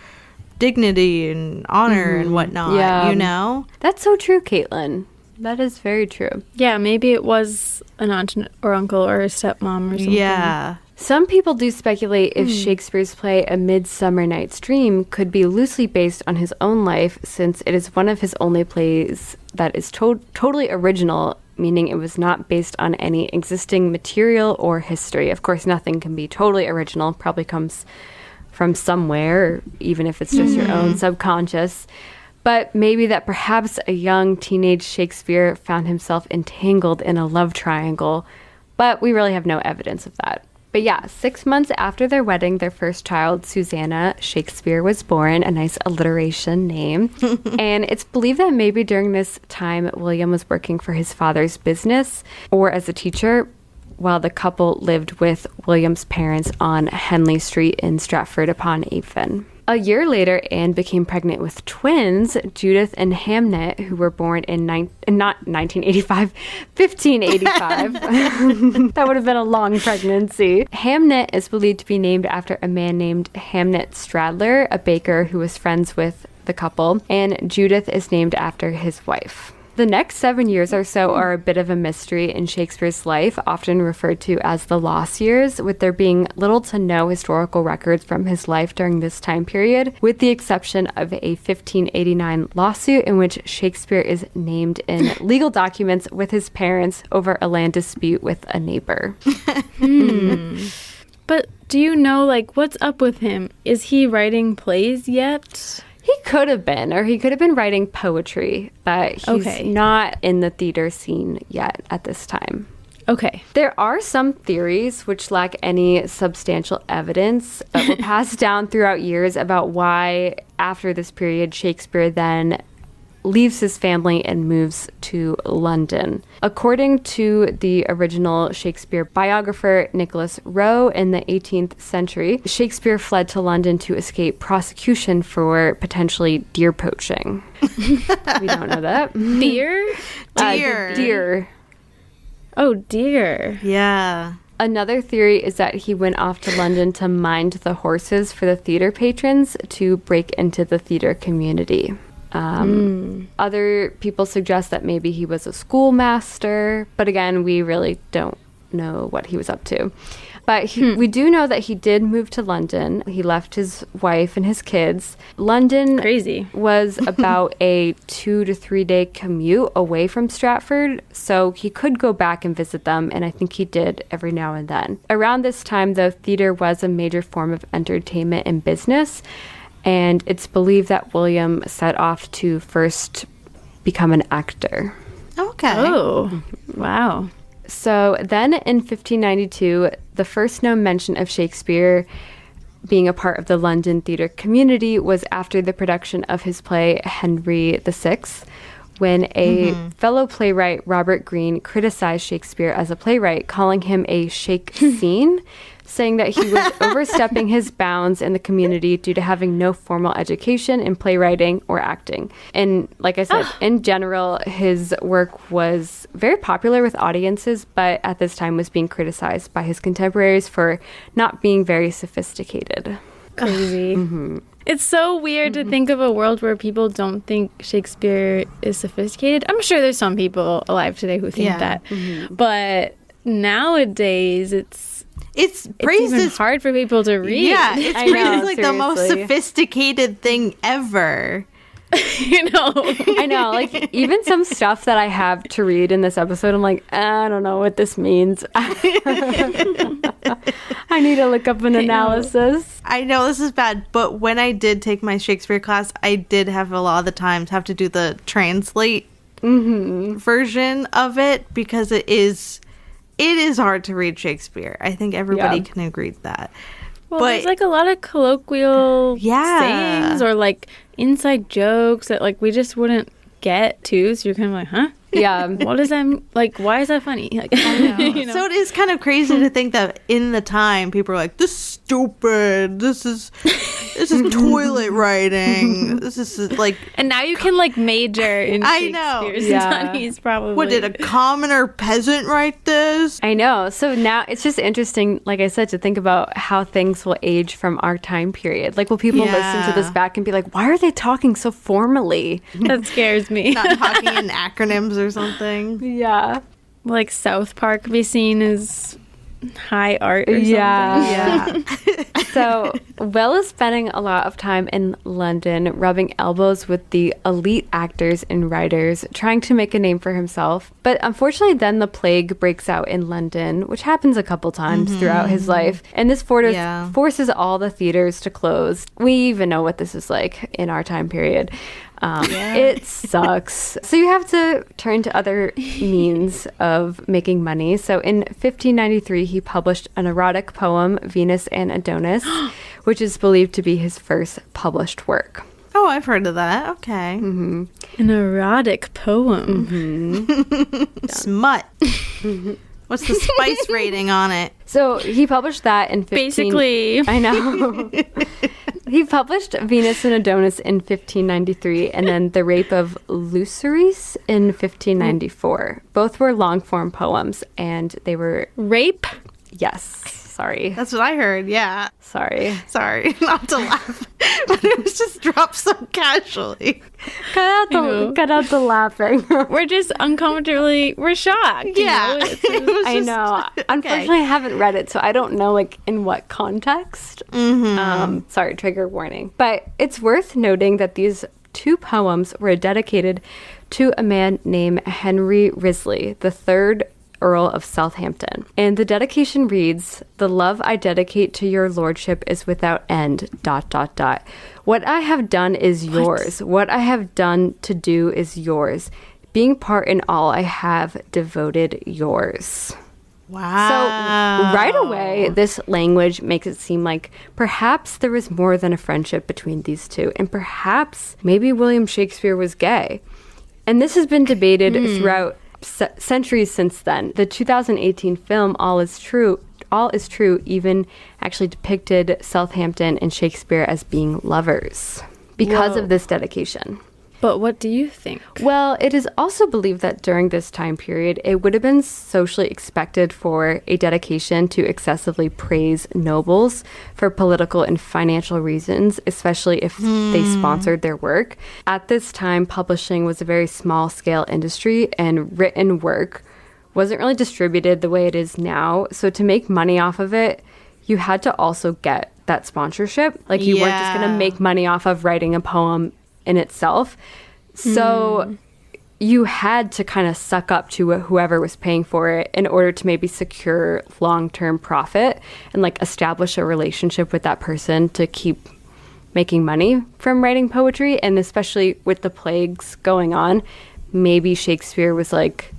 dignity and honor and whatnot, you know? That's so true, Caitlin. That is very true. Yeah, maybe it was an aunt or uncle or a stepmom or something. Yeah. Some people do speculate if Shakespeare's play A Midsummer Night's Dream could be loosely based on his own life, since it is one of his only plays that is totally original, meaning it was not based on any existing material or history. Of course, nothing can be totally original. Probably comes from somewhere, even if it's just your own subconscious. But maybe that perhaps a young teenage Shakespeare found himself entangled in a love triangle. But we really have no evidence of that. But yeah, 6 months after their wedding, their first child, Susanna Shakespeare, was born, a nice alliteration name. And it's believed that maybe during this time, William was working for his father's business or as a teacher, while the couple lived with William's parents on Henley Street in Stratford-upon-Avon. A year later, Anne became pregnant with twins, Judith and Hamnet, who were born in not 1985, 1585. That would have been a long pregnancy. Hamnet is believed to be named after a man named Hamnet Stradler, a baker who was friends with the couple, and Judith is named after his wife. The next 7 years or so are a bit of a mystery in Shakespeare's life, often referred to as the lost years, with there being little to no historical records from his life during this time period, with the exception of a 1589 lawsuit in which Shakespeare is named in legal documents with his parents over a land dispute with a neighbor. But do you know, like, what's up with him? Is he writing plays yet? He could have been, or he could have been writing poetry, but he's not in the theater scene yet at this time. Okay. There are some theories which lack any substantial evidence, but were passed down throughout years about why, after this period, Shakespeare then leaves his family and moves to London. According to the original Shakespeare biographer Nicholas Rowe in the 18th century, Shakespeare fled to London to escape prosecution for potentially deer poaching. We don't know that. Deer? Deer. Oh, dear. Yeah. Another theory is that he went off to London to mind the horses for the theater patrons to break into the theater community. Other people suggest that maybe he was a schoolmaster, but again, we really don't know what he was up to. But we do know that he did move to London. He left his wife and his kids. London was about a 2 to 3 day commute away from Stratford, so he could go back and visit them, and I think he did every now and then. Around this time, though, theater was a major form of entertainment and business, and it's believed that William set off to first become an actor. Okay. Oh, wow. So then in 1592, the first known mention of Shakespeare being a part of the London theatre community was after the production of his play Henry VI, when a fellow playwright, Robert Greene, criticized Shakespeare as a playwright, calling him a shake scene, saying that he was overstepping his bounds in the community due to having no formal education in playwriting or acting. And like I said, in general, his work was very popular with audiences, but at this time was being criticized by his contemporaries for not being very sophisticated. Crazy. It's so weird to think of a world where people don't think Shakespeare is sophisticated. I'm sure there's some people alive today who think that. But nowadays, it's praised even as hard for people to read. Yeah, it's I praised know, as like the most seriously. sophisticated thing ever. You know? I know, like, even some stuff that I have to read in this episode, I'm like, I don't know what this means. I need to look up an analysis. I know this is bad, but when I did take my Shakespeare class, I did have a lot of the times have to do the translate version of it because it is hard to read Shakespeare. I think everybody can agree with that. Well, But- there's like a lot of colloquial sayings or like inside jokes that like we just wouldn't get to. So you're kind of like, huh? Yeah. What does that like? Why is that funny? Like, you know? So it is kind of crazy to think that in the time people are like, this is stupid. This is toilet writing. This is like. And now you can like major in I know. Shakespeare's Yeah. studies probably. What, did a commoner peasant write this? I know. So now it's just interesting, like I said, to think about how things will age from our time period. Like, will people listen to this back and be like, why are they talking so formally? That scares me. Not talking in acronyms or something. Yeah. Like South Park be seen as high art or something. Yeah. So Will is spending a lot of time in London rubbing elbows with the elite actors and writers, trying to make a name for himself. But unfortunately, then the plague breaks out in London, which happens a couple times throughout his life. And this forces all the theaters to close. We even know what this is like in our time period. It sucks. So you have to turn to other means of making money. So in 1593, he published an erotic poem, Venus and Adonis, which is believed to be his first published work. Oh, I've heard of that. Okay. An erotic poem. Smut. What's the spice rating on it? So he published that in 15... Basically. I know. He published Venus and Adonis in 1593 and then The Rape of Luceris in 1594. Both were long-form poems, and they were... Rape? Yes. Sorry. That's what I heard. Yeah. Sorry. Sorry, not to laugh, but it was just dropped so casually. Cut out the laughing. We're just uncomfortably, we're shocked. you Yeah. know? It's- I know. Unfortunately, I haven't read it, so I don't know like in what context. Sorry, trigger warning. But it's worth noting that these two poems were dedicated to a man named Henry Risley, the third Earl of Southampton. And the dedication reads, "The love I dedicate to your lordship is without end, ... What I have done is yours. What I have done to do is yours. Being part in all I have devoted yours." Wow. So right away, this language makes it seem like perhaps there was more than a friendship between these two, and perhaps maybe William Shakespeare was gay. And this has been debated throughout centuries since then. The 2018 film All Is True even actually depicted Southampton and Shakespeare as being lovers because of this dedication. But what do you think? Well, it is also believed that during this time period, it would have been socially expected for a dedication to excessively praise nobles for political and financial reasons, especially if they sponsored their work. At this time, publishing was a very small-scale industry, and written work wasn't really distributed the way it is now. So to make money off of it, you had to also get that sponsorship. Like, you weren't just going to make money off of writing a poem in itself. So you had to kind of suck up to whoever was paying for it in order to maybe secure long-term profit and like establish a relationship with that person to keep making money from writing poetry. And especially with the plagues going on, maybe Shakespeare was like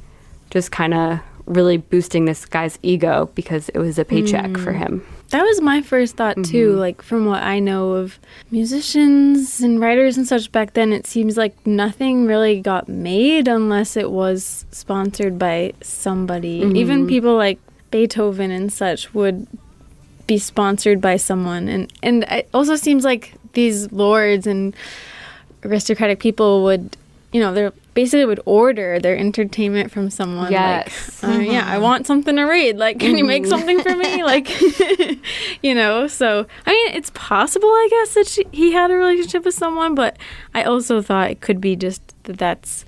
just kind of really boosting this guy's ego because it was a paycheck for him. That was my first thought too. Like, from what I know of musicians and writers and such back then, it seems like nothing really got made unless it was sponsored by somebody. Even people like Beethoven and such would be sponsored by someone. And it also seems like these lords and aristocratic people would, you know, they're basically would order their entertainment from someone. Yes. Like, yeah, I want something to read. Like, can you make something for me? Like, you know, so, I mean, it's possible, I guess, that he had a relationship with someone, but I also thought it could be just that's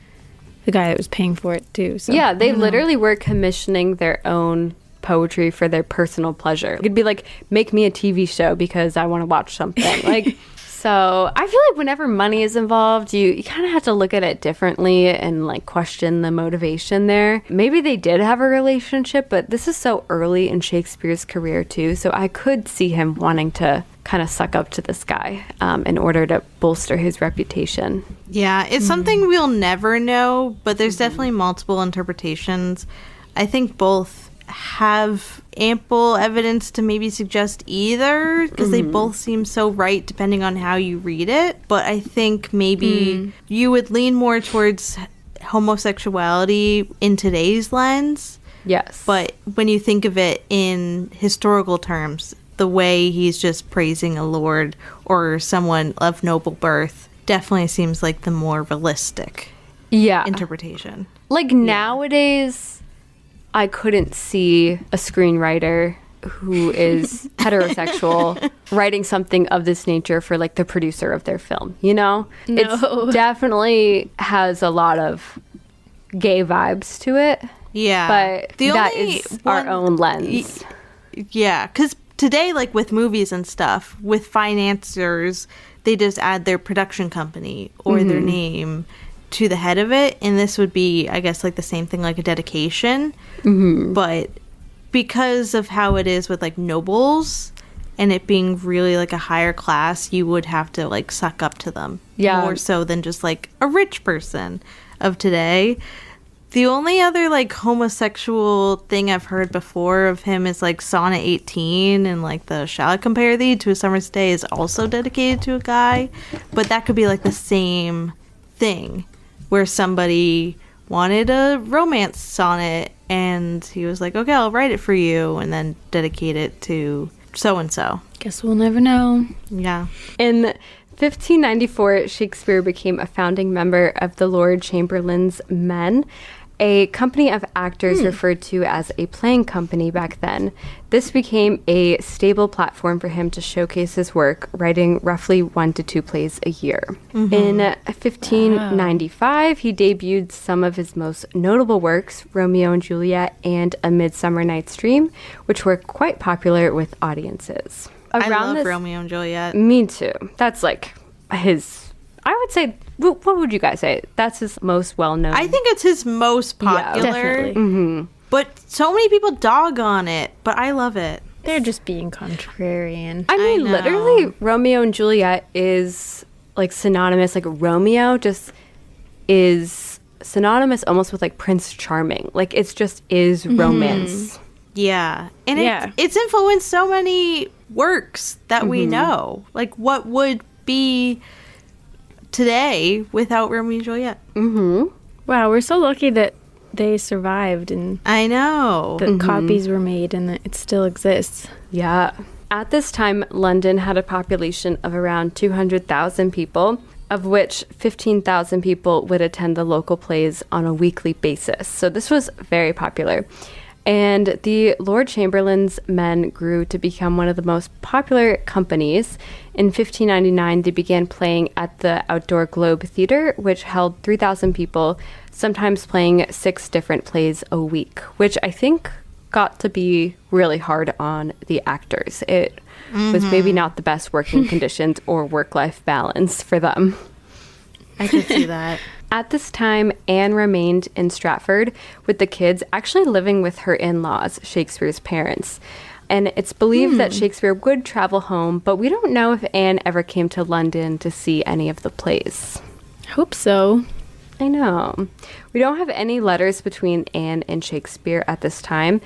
the guy that was paying for it, too. So, yeah, they literally were commissioning their own poetry for their personal pleasure. It could be like, make me a TV show because I want to watch something. Like, so I feel like whenever money is involved, you kind of have to look at it differently and like question the motivation there. Maybe they did have a relationship, but this is so early in Shakespeare's career too. So I could see him wanting to kind of suck up to this guy in order to bolster his reputation. Yeah, it's something we'll never know, but there's definitely multiple interpretations. I think both have ample evidence to maybe suggest either, because they both seem so right depending on how you read it. But I think maybe you would lean more towards homosexuality in today's lens. Yes. But when you think of it in historical terms, the way he's just praising a lord or someone of noble birth definitely seems like the more realistic interpretation. Like nowadays, I couldn't see a screenwriter who is heterosexual writing something of this nature for like the producer of their film, you know? No. It definitely has a lot of gay vibes to it. Yeah. But that is our own lens. Yeah, because today, like with movies and stuff, with financiers, they just add their production company or their name to the head of it, and this would be, I guess, like the same thing, like a dedication. But because of how it is with like nobles and it being really like a higher class, you would have to like suck up to them more so than just like a rich person of today. The only other like homosexual thing I've heard before of him is like Sonnet 18, and like the Shall I Compare Thee to a Summer's Day is also dedicated to a guy, but that could be like the same thing where somebody wanted a romance sonnet and he was like, okay, I'll write it for you, and then dedicate it to so-and-so. Guess we'll never know. Yeah. In 1594, Shakespeare became a founding member of the Lord Chamberlain's Men, a company of actors referred to as a playing company back then. This became a stable platform for him to showcase his work, writing roughly 1 to 2 plays a year. In 1595, he debuted some of his most notable works, Romeo and Juliet and A Midsummer Night's Dream, which were quite popular with audiences. I love Romeo and Juliet. Me too. That's like his, I would say, what would you guys say? That's his most well-known. I think it's his most popular. Yeah, definitely. But so many people dog on it, but I love it. They're just being contrarian. I mean, know. literally, Romeo and Juliet is like synonymous. Like Romeo just is synonymous almost with like Prince Charming. Like it's just is romance. Yeah. And Yeah. it's influenced so many works that we know. Like, what would be today without Romeo and Juliet? Wow, we're so lucky that they survived and I know. the copies were made and that it still exists. Yeah. At this time, London had a population of around 200,000 people, of which 15,000 people would attend the local plays on a weekly basis. So this was very popular. And the Lord Chamberlain's Men grew to become one of the most popular companies. In 1599, they began playing at the Outdoor Globe Theatre, which held 3,000 people, sometimes playing 6 different plays a week, which I think got to be really hard on the actors. It was maybe not the best working conditions or work-life balance for them. I could see that. At this time, Anne remained in Stratford with the kids, actually living with her in-laws, Shakespeare's parents. And it's believed that Shakespeare would travel home, but we don't know if Anne ever came to London to see any of the plays. Hope so. I know. We don't have any letters between Anne and Shakespeare at this time,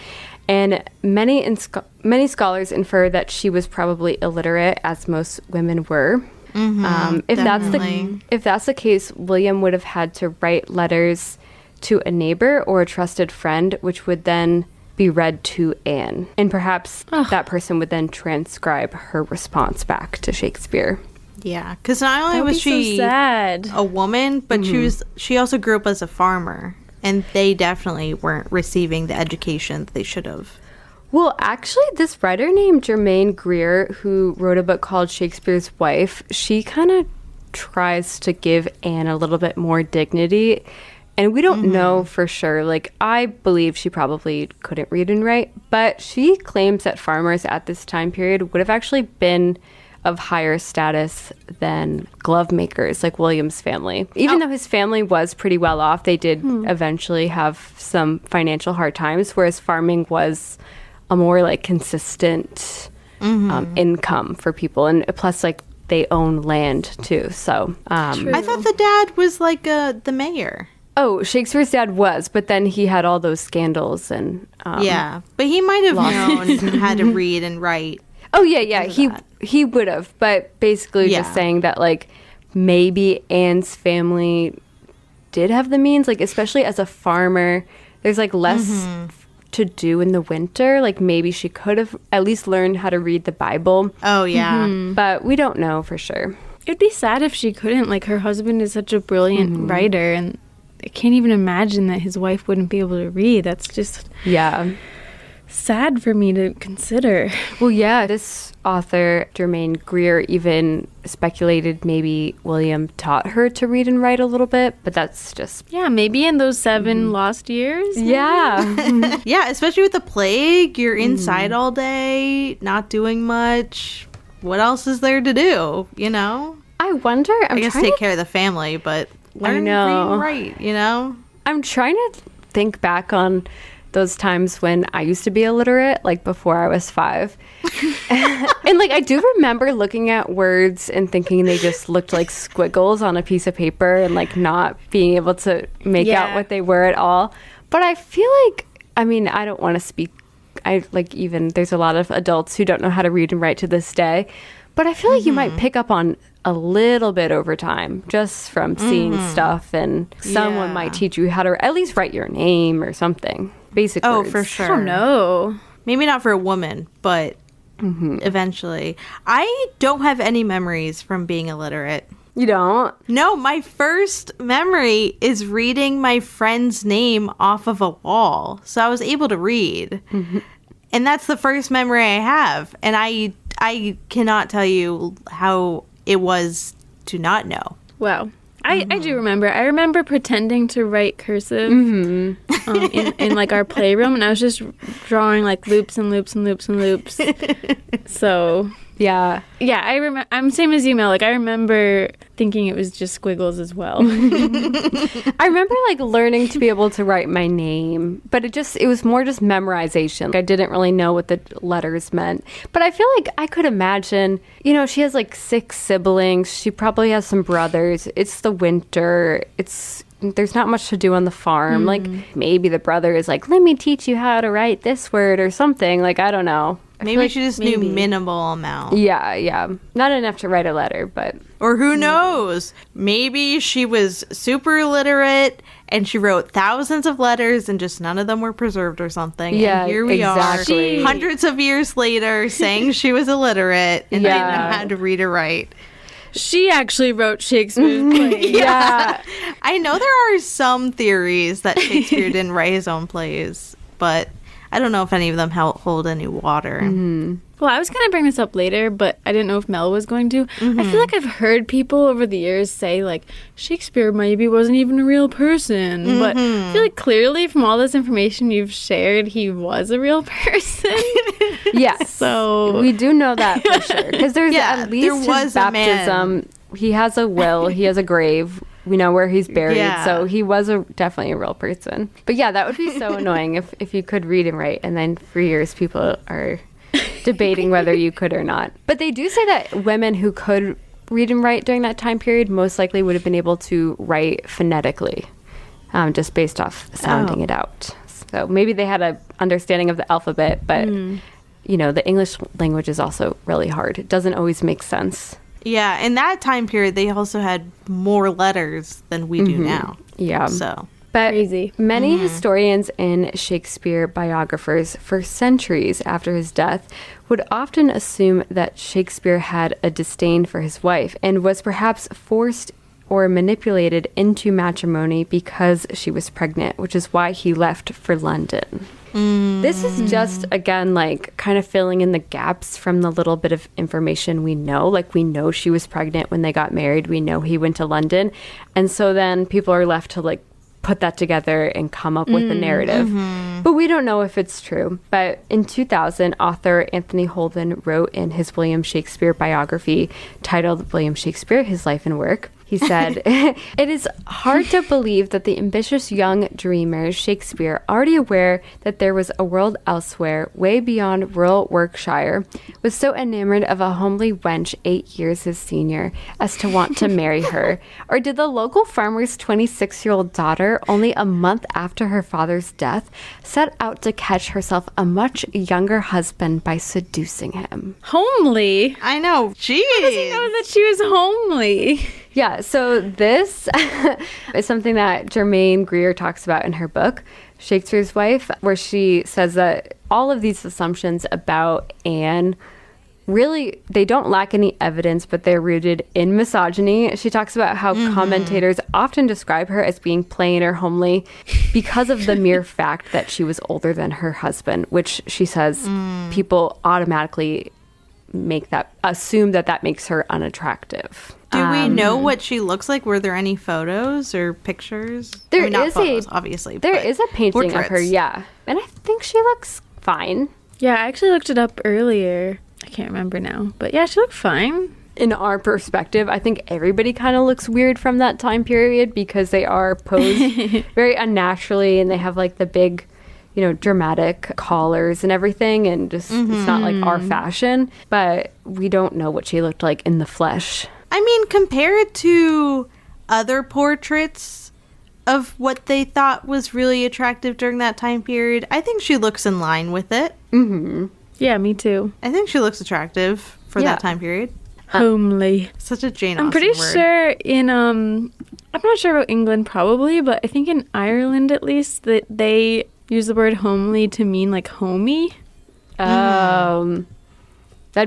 and many scholars infer that she was probably illiterate, as most women were. If that's the case, William would have had to write letters to a neighbor or a trusted friend, which would then be read to Anne, and perhaps that person would then transcribe her response back to Shakespeare. Yeah, because not only was she so sad. a woman, but she also grew up as a farmer, and they definitely weren't receiving the education that they should have. Well, actually, this writer named Germaine Greer, who wrote a book called Shakespeare's Wife, she kind of tries to give Anne a little bit more dignity. And we don't know for sure. Like, I believe she probably couldn't read and write, but she claims that farmers at this time period would have actually been of higher status than glove makers like William's family. Even though his family was pretty well off, they did eventually have some financial hard times, whereas farming was a more like consistent income for people. And plus, like, they own land too. So I thought the dad was like the mayor. Oh, Shakespeare's dad was, but then he had all those scandals and yeah, but he might have known how to read and write. Oh yeah. He would have, but basically just saying that, like, maybe Anne's family did have the means, like, especially as a farmer, there's like less to do in the winter. Like, maybe she could have at least learned how to read the Bible. Oh yeah. But we don't know for sure. It'd be sad if she couldn't. Like, her husband is such a brilliant writer, and I can't even imagine that his wife wouldn't be able to read. That's just sad for me to consider. Well, yeah, this author, Germaine Greer, even speculated maybe William taught her to read and write a little bit, but that's just... Yeah, maybe in those 7 lost years. Maybe? Yeah. Yeah, especially with the plague, you're inside all day, not doing much. What else is there to do, you know? I wonder... I guess take care of the family, but learn to read and write, you know? I'm trying to think back on those times when I used to be illiterate, like before I was 5. And like, I do remember looking at words and thinking they just looked like squiggles on a piece of paper and like not being able to make out what they were at all. But I feel like, I mean, I don't want to speak, even there's a lot of adults who don't know how to read and write to this day, but I feel like you might pick up on a little bit over time just from seeing stuff, and someone might teach you how to at least write your name or something. Basic words. For sure. I don't know. Maybe not for a woman, but eventually. I don't have any memories from being illiterate. You don't? No, my first memory is reading my friend's name off of a wall. So I was able to read. And that's the first memory I have. And I cannot tell you how it was to not know. Wow. I do remember. I remember pretending to write cursive in like our playroom, and I was just drawing like loops and loops and loops and loops. So yeah, I remember. I'm same as you, Mel. Like, I remember thinking it was just squiggles as well. I remember like learning to be able to write my name, but it was more just memorization. Like, I didn't really know what the letters meant. But I feel like I could imagine, you know, she has like 6 siblings. She probably has some brothers. It's the winter. It's there's not much to do on the farm. Like, maybe the brother is like, let me teach you how to write this word or something. Like, I don't know. Maybe she just knew minimal amount. Yeah. Not enough to write a letter, but... Or who knows? Maybe she was super illiterate and she wrote thousands of letters and just none of them were preserved or something. Yeah, and here we are, hundreds of years later, saying she was illiterate and didn't know how to read or write. She actually wrote Shakespeare's plays. Yeah. I know there are some theories that Shakespeare didn't write his own plays, but I don't know if any of them hold any water. Well, I was going to bring this up later, but I didn't know if Mel was going to. I feel like I've heard people over the years say, like, Shakespeare maybe wasn't even a real person. But I feel like clearly from all this information you've shared, he was a real person. Yes. So we do know that for sure. Because there's at least his baptism. He has a will. He has a grave. We know where he's buried. So he was definitely a real person. But yeah, that would be so annoying if you could read and write. And then for years, people are debating whether you could or not. But they do say that women who could read and write during that time period most likely would have been able to write phonetically, just based off sounding it out. So maybe they had an understanding of the alphabet, but you know, the English language is also really hard. It doesn't always make sense. Yeah, in that time period, they also had more letters than we do now. Yeah. So... But crazy. Many historians and Shakespeare biographers for centuries after his death would often assume that Shakespeare had a disdain for his wife and was perhaps forced or manipulated into matrimony because she was pregnant, which is why he left for London. This is just, again, like kind of filling in the gaps from the little bit of information we know. Like, we know she was pregnant when they got married. We know he went to London. And so then people are left to, like, put that together and come up with a narrative. But we don't know if it's true. But in 2000, author Anthony Holden wrote in his William Shakespeare biography titled William Shakespeare, His Life and Work. He said, "It is hard to believe that the ambitious young dreamer Shakespeare, already aware that there was a world elsewhere, way beyond rural Warwickshire, was so enamored of a homely wench 8 years his senior as to want to marry her. Or did the local farmer's 26-year-old daughter, only a month after her father's death, set out to catch herself a much younger husband by seducing him?" Homely? I know. Jeez. How does he know that she was homely? Yeah, so this is something that Germaine Greer talks about in her book, Shakespeare's Wife, where she says that all of these assumptions about Anne, really, they don't lack any evidence, but they're rooted in misogyny. She talks about how commentators often describe her as being plain or homely because of the mere fact that she was older than her husband, which she says people automatically assume that makes her unattractive. Do we know what she looks like? Were there any photos or pictures? There not is photos, obviously. There is a painting portraits. of her, yeah. And I think she looks fine. Yeah, I actually looked it up earlier. I can't remember now. But yeah, she looked fine. In our perspective, I think everybody kind of looks weird from that time period because they are posed very unnaturally and they have like the big, you know, dramatic collars and everything, and just it's not like our fashion, but we don't know what she looked like in the flesh. I mean, compared to other portraits of what they thought was really attractive during that time period, I think she looks in line with it. Yeah, me too. I think she looks attractive for that time period. Homely. Such a Jane Austen I'm pretty word. sure in I'm not sure about England probably, but I think in Ireland at least that they use the word homely to mean like homey. That'd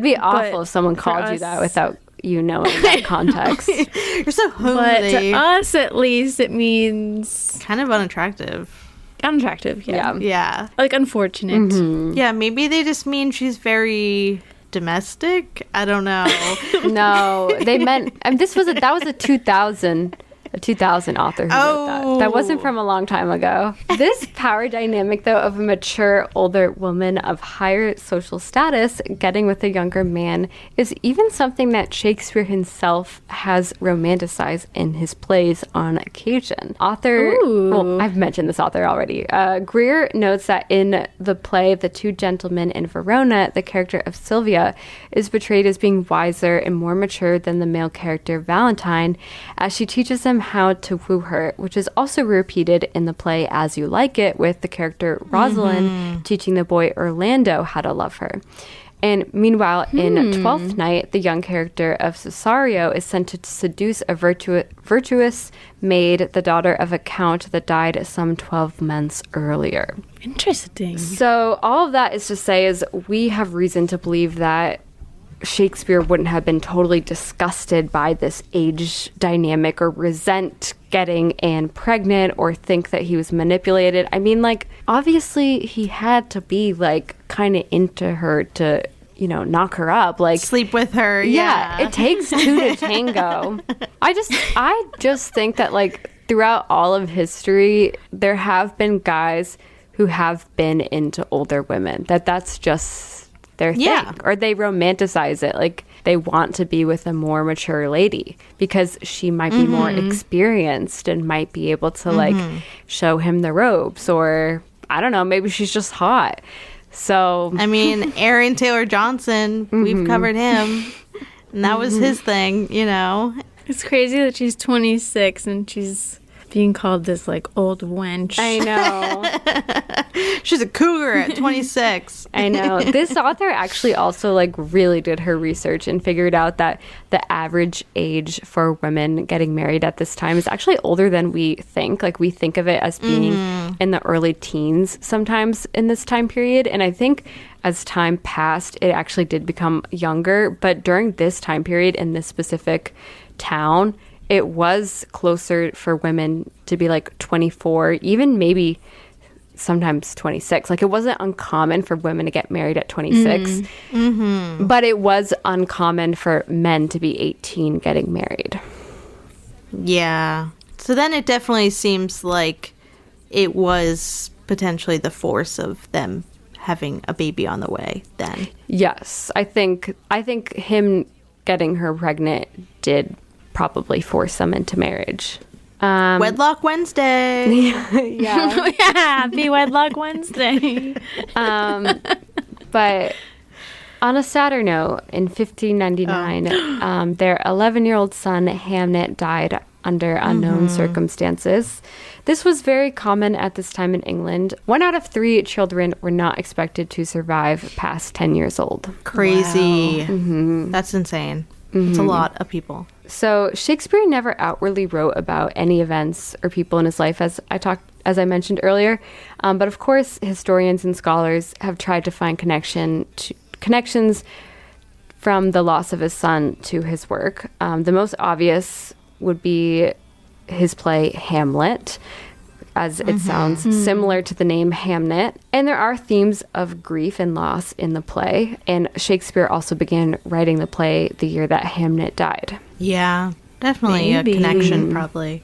be awful if someone for called you us- that without you knowing that context. You're so But homely. to us at least it means Kind of unattractive. unattractive. Yeah. Yeah. Like unfortunate. Yeah, maybe they just mean she's very domestic. I don't know. No, they meant that was a 2000 author who wrote that. That wasn't from a long time ago. This power dynamic, though, of a mature, older woman of higher social status getting with a younger man is even something that Shakespeare himself has romanticized in his plays on occasion. Well, I've mentioned this author already. Greer notes that in the play The Two Gentlemen in Verona, the character of Sylvia is portrayed as being wiser and more mature than the male character Valentine, as she teaches them him how to woo her, which is also repeated in the play As You Like It, with the character Rosalind teaching the boy Orlando how to love her. And meanwhile, in Twelfth Night, the young character of Cesario is sent to seduce a virtuous maid, the daughter of a count that died some 12 months earlier. Interesting. So all of that is to say is we have reason to believe that Shakespeare wouldn't have been totally disgusted by this age dynamic or resent getting Anne pregnant or think that he was manipulated. I mean, like, obviously he had to be, like, kind of into her to, you know, knock her up. Like, sleep with her. Yeah, it takes two to tango. I just think that, like, throughout all of history, there have been guys who have been into older women. That's just their thing, or they romanticize it, like they want to be with a more mature lady because she might be more experienced and might be able to like show him the ropes, or I don't know, maybe she's just hot. So I mean, Aaron Taylor Johnson, we've covered him, and that was his thing, you know. It's crazy that she's 26 and she's being called this like old wench. I know. She's a cougar at 26. I know. This author actually also like really did her research and figured out that the average age for women getting married at this time is actually older than we think. Like we think of it as being in the early teens sometimes in this time period. And I think as time passed, it actually did become younger. But during this time period in this specific town, it was closer for women to be like 24, even maybe sometimes 26. Like it wasn't uncommon for women to get married at 26, but it was uncommon for men to be 18 getting married. Yeah. So then it definitely seems like it was potentially the force of them having a baby on the way then. Yes. I think him getting her pregnant did probably force them into marriage. Wedlock Wednesday. Yeah. Oh, yeah. Happy Wedlock Wednesday. But on a sadder note, in 1599, their 11-year-old son, Hamnet, died under unknown circumstances. This was very common at this time in England. 1 out of 3 children were not expected to survive past 10 years old. Crazy. Wow. That's insane. It's a lot of people. So Shakespeare never outwardly wrote about any events or people in his life, as I mentioned earlier. But of course, historians and scholars have tried to find connections from the loss of his son to his work. The most obvious would be his play Hamlet, as it sounds similar to the name Hamnet. And there are themes of grief and loss in the play. And Shakespeare also began writing the play the year that Hamnet died. Yeah, definitely a connection, probably.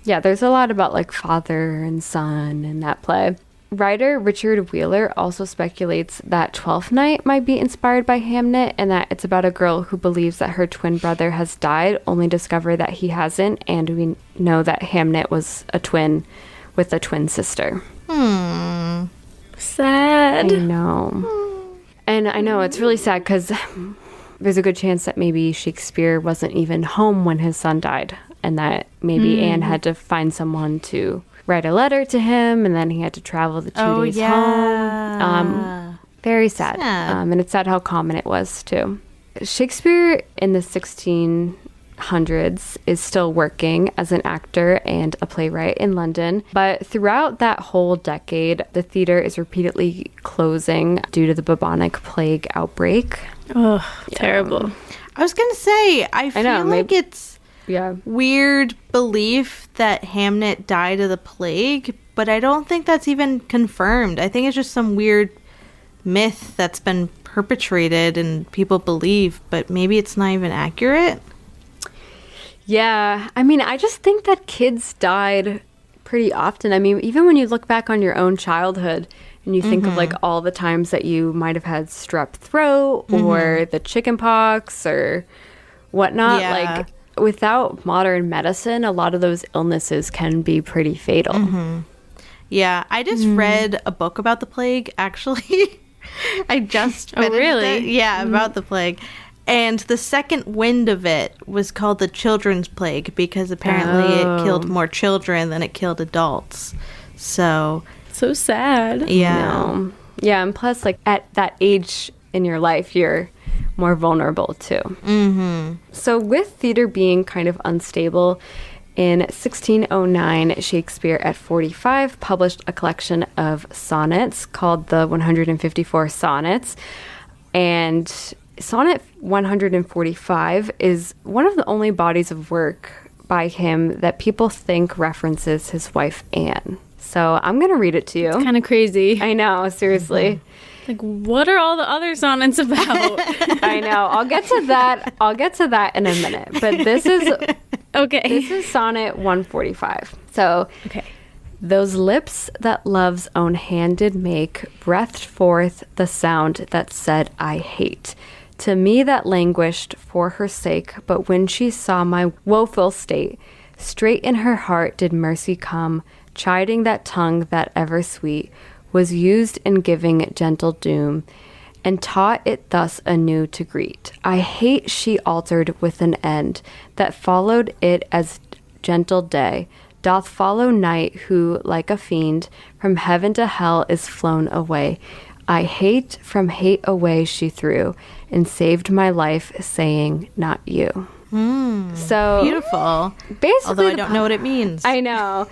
Yeah, there's a lot about like father and son in that play. Writer Richard Wheeler also speculates that Twelfth Night might be inspired by Hamnet, and that it's about a girl who believes that her twin brother has died, only to discover that he hasn't, and we know that Hamnet was a twin with a twin sister. Sad. I know. And I know it's really sad because there's a good chance that maybe Shakespeare wasn't even home when his son died, and that maybe Anne had to find someone to write a letter to him, and then he had to travel the 2 days home. Very sad. And it's sad how common it was too. Shakespeare in the 1600s is still working as an actor and a playwright in London, but throughout that whole decade, the theater is repeatedly closing due to the bubonic plague outbreak. Oh, terrible. I was going to say, I feel like it's weird belief that Hamnet died of the plague, but I don't think that's even confirmed. I think it's just some weird myth that's been perpetrated and people believe, but maybe it's not even accurate. Yeah, I mean, I just think that kids died pretty often. I mean, even when you look back on your own childhood and you think of like all the times that you might have had strep throat or the chicken pox or whatnot, like without modern medicine, a lot of those illnesses can be pretty fatal. Yeah, I just read a book about the plague, actually. I just finished it. Yeah, about the plague. And the second wind of it was called the Children's Plague because apparently it killed more children than it killed adults. So sad. Yeah. No. Yeah, and plus, like, at that age in your life, you're more vulnerable, too. Mm-hmm. So with theater being kind of unstable, in 1609, Shakespeare, at 45, published a collection of sonnets called the 154 Sonnets. And Sonnet 145 is one of the only bodies of work by him that people think references his wife, Anne. So I'm going to read it to you. It's kind of crazy. I know, seriously. Like, what are all the other sonnets about? I know. I'll get to that in a minute. But this is Okay. This is Sonnet 145. So, Okay. Those lips that love's own hand did make breathed forth the sound that said, I hate. To me that languished for her sake, but when she saw my woeful state, straight in her heart did mercy come, chiding that tongue that ever sweet was used in giving gentle doom, and taught it thus anew to greet. I hate she altered with an end, that followed it as gentle day, doth follow night, who, like a fiend, from heaven to hell is flown away. I hate from hate away she threw, and saved my life, saying, not you. So Beautiful. basically, Although I don't know what it means. I know.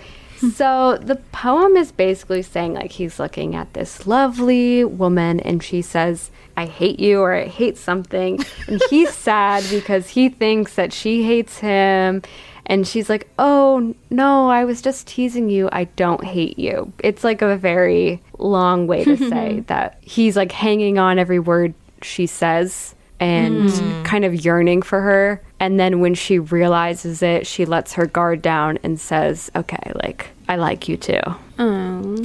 So the poem is basically saying, like, he's looking at this lovely woman and she says, I hate you, or I hate something. And he's sad because he thinks that she hates him. And she's like, oh, no, I was just teasing you. I don't hate you. It's like a very long way to say that he's like hanging on every word she says and kind of yearning for her. And then when she realizes it, she lets her guard down and says, okay, like, I like you too.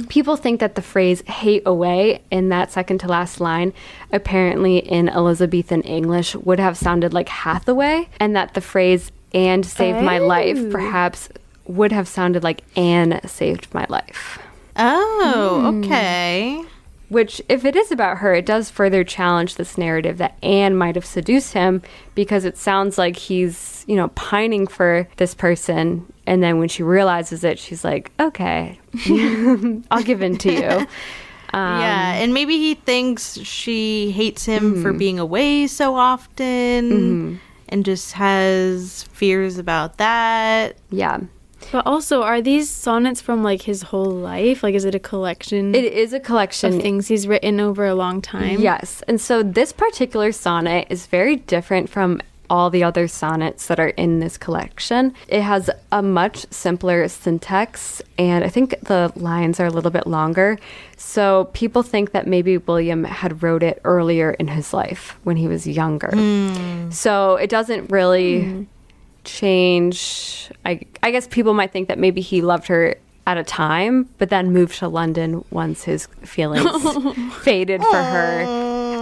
People think that the phrase hate away in that second to last line apparently in Elizabethan English would have sounded like Hathaway, and that the phrase and saved my life perhaps would have sounded like Anne saved my life. Oh, okay. Which, if it is about her, it does further challenge this narrative that Anne might have seduced him, because it sounds like he's, you know, pining for this person. And then when she realizes it, she's like, okay, I'll give in to you. Yeah, and maybe he thinks she hates him for being away so often and just has fears about that. Yeah. But also, are these sonnets from, like, his whole life? Like, is it a collection It is a collection of things he's written over a long time? Yes. And so this particular sonnet is very different from all the other sonnets that are in this collection. It has a much simpler syntax, and I think the lines are a little bit longer. So people think that maybe William had wrote it earlier in his life when he was younger. So it doesn't really change. I guess people might think that maybe he loved her at a time, but then moved to London once his feelings faded for her.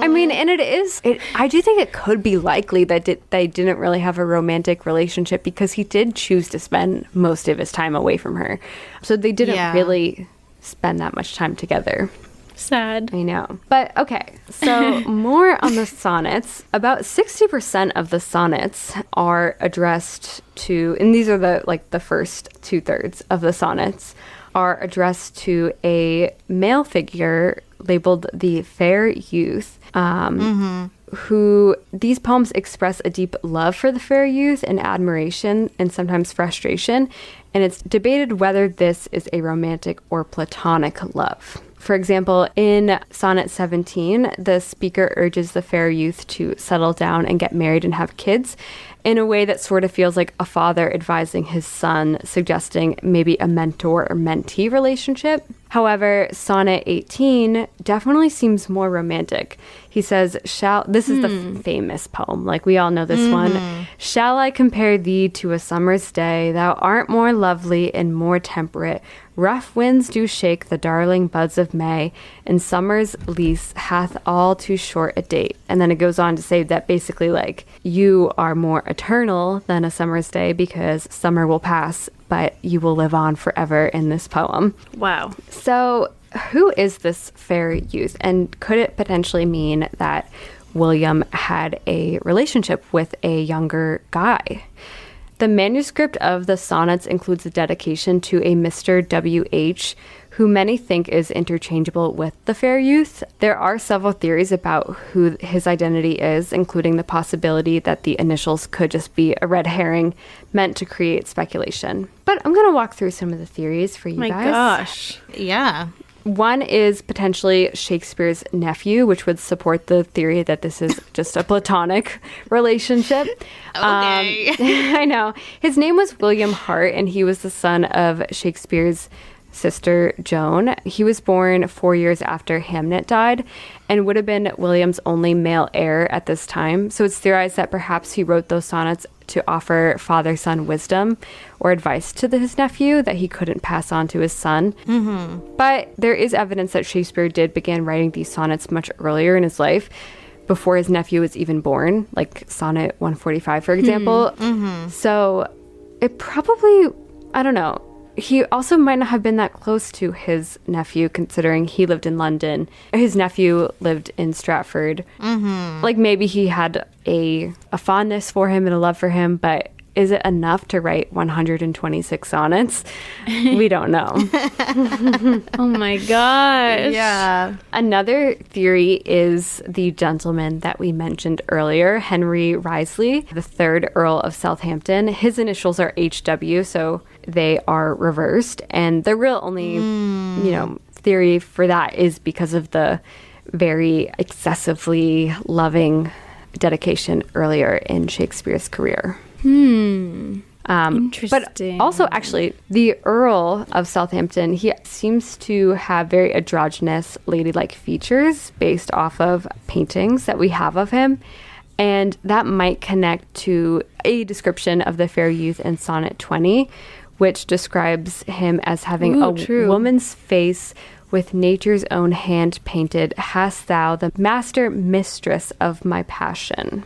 I mean, and I do think it could be likely that they didn't really have a romantic relationship, because he did choose to spend most of his time away from her. So they didn't really spend that much time together. Sad. I know. But okay, so more on the sonnets. About 60% of the sonnets are addressed to, and these are the first 2/3 of the sonnets, are addressed to a male figure labeled the fair youth, who these poems express a deep love for the fair youth and admiration and sometimes frustration. And it's debated whether this is a romantic or platonic love. For example, in Sonnet 17, the speaker urges the fair youth to settle down and get married and have kids in a way that sort of feels like a father advising his son, suggesting maybe a mentor or mentee relationship. However, Sonnet 18 definitely seems more romantic. He says, this is the famous poem, like we all know this one. Shall I compare thee to a summer's day? Thou art more lovely and more temperate. Rough winds do shake the darling buds of May, and summer's lease hath all too short a date. And then it goes on to say that basically, like, you are more eternal than a summer's day, because summer will pass, but you will live on forever in this poem. Wow. So who is this fair youth? And could it potentially mean that William had a relationship with a younger guy. The manuscript of the sonnets includes a dedication to a Mr. W.H., who many think is interchangeable with the fair youth. There are several theories about who his identity is, including the possibility that the initials could just be a red herring meant to create speculation. But I'm going to walk through some of the theories for you guys. My gosh. Yeah. One is potentially Shakespeare's nephew, which would support the theory that this is just a platonic relationship. Okay. I know. His name was William Hart, and he was the son of Shakespeare's sister Joan. He was born 4 years after Hamnet died and would have been William's only male heir at this time. So it's theorized that perhaps he wrote those sonnets to offer father-son wisdom or advice to his nephew that he couldn't pass on to his son. Mm-hmm. But there is evidence that Shakespeare did begin writing these sonnets much earlier in his life, before his nephew was even born, like Sonnet 145, for example. Mm-hmm. So it probably, I don't know, he also might not have been that close to his nephew, considering he lived in London. His nephew lived in Stratford. Mm-hmm. Like, maybe he had a fondness for him and a love for him, but is it enough to write 126 sonnets? We don't know. Oh my gosh. Yeah. Another theory is the gentleman that we mentioned earlier, Henry Wriothesley, the third Earl of Southampton. His initials are HW, so they are reversed. And the real only, theory for that is because of the very excessively loving dedication earlier in Shakespeare's career. Interesting. But also, actually, the Earl of Southampton, he seems to have very androgynous, ladylike features based off of paintings that we have of him. And that might connect to a description of the fair youth in Sonnet 20, which describes him as having woman's face with nature's own hand painted, hast thou the master mistress of my passion.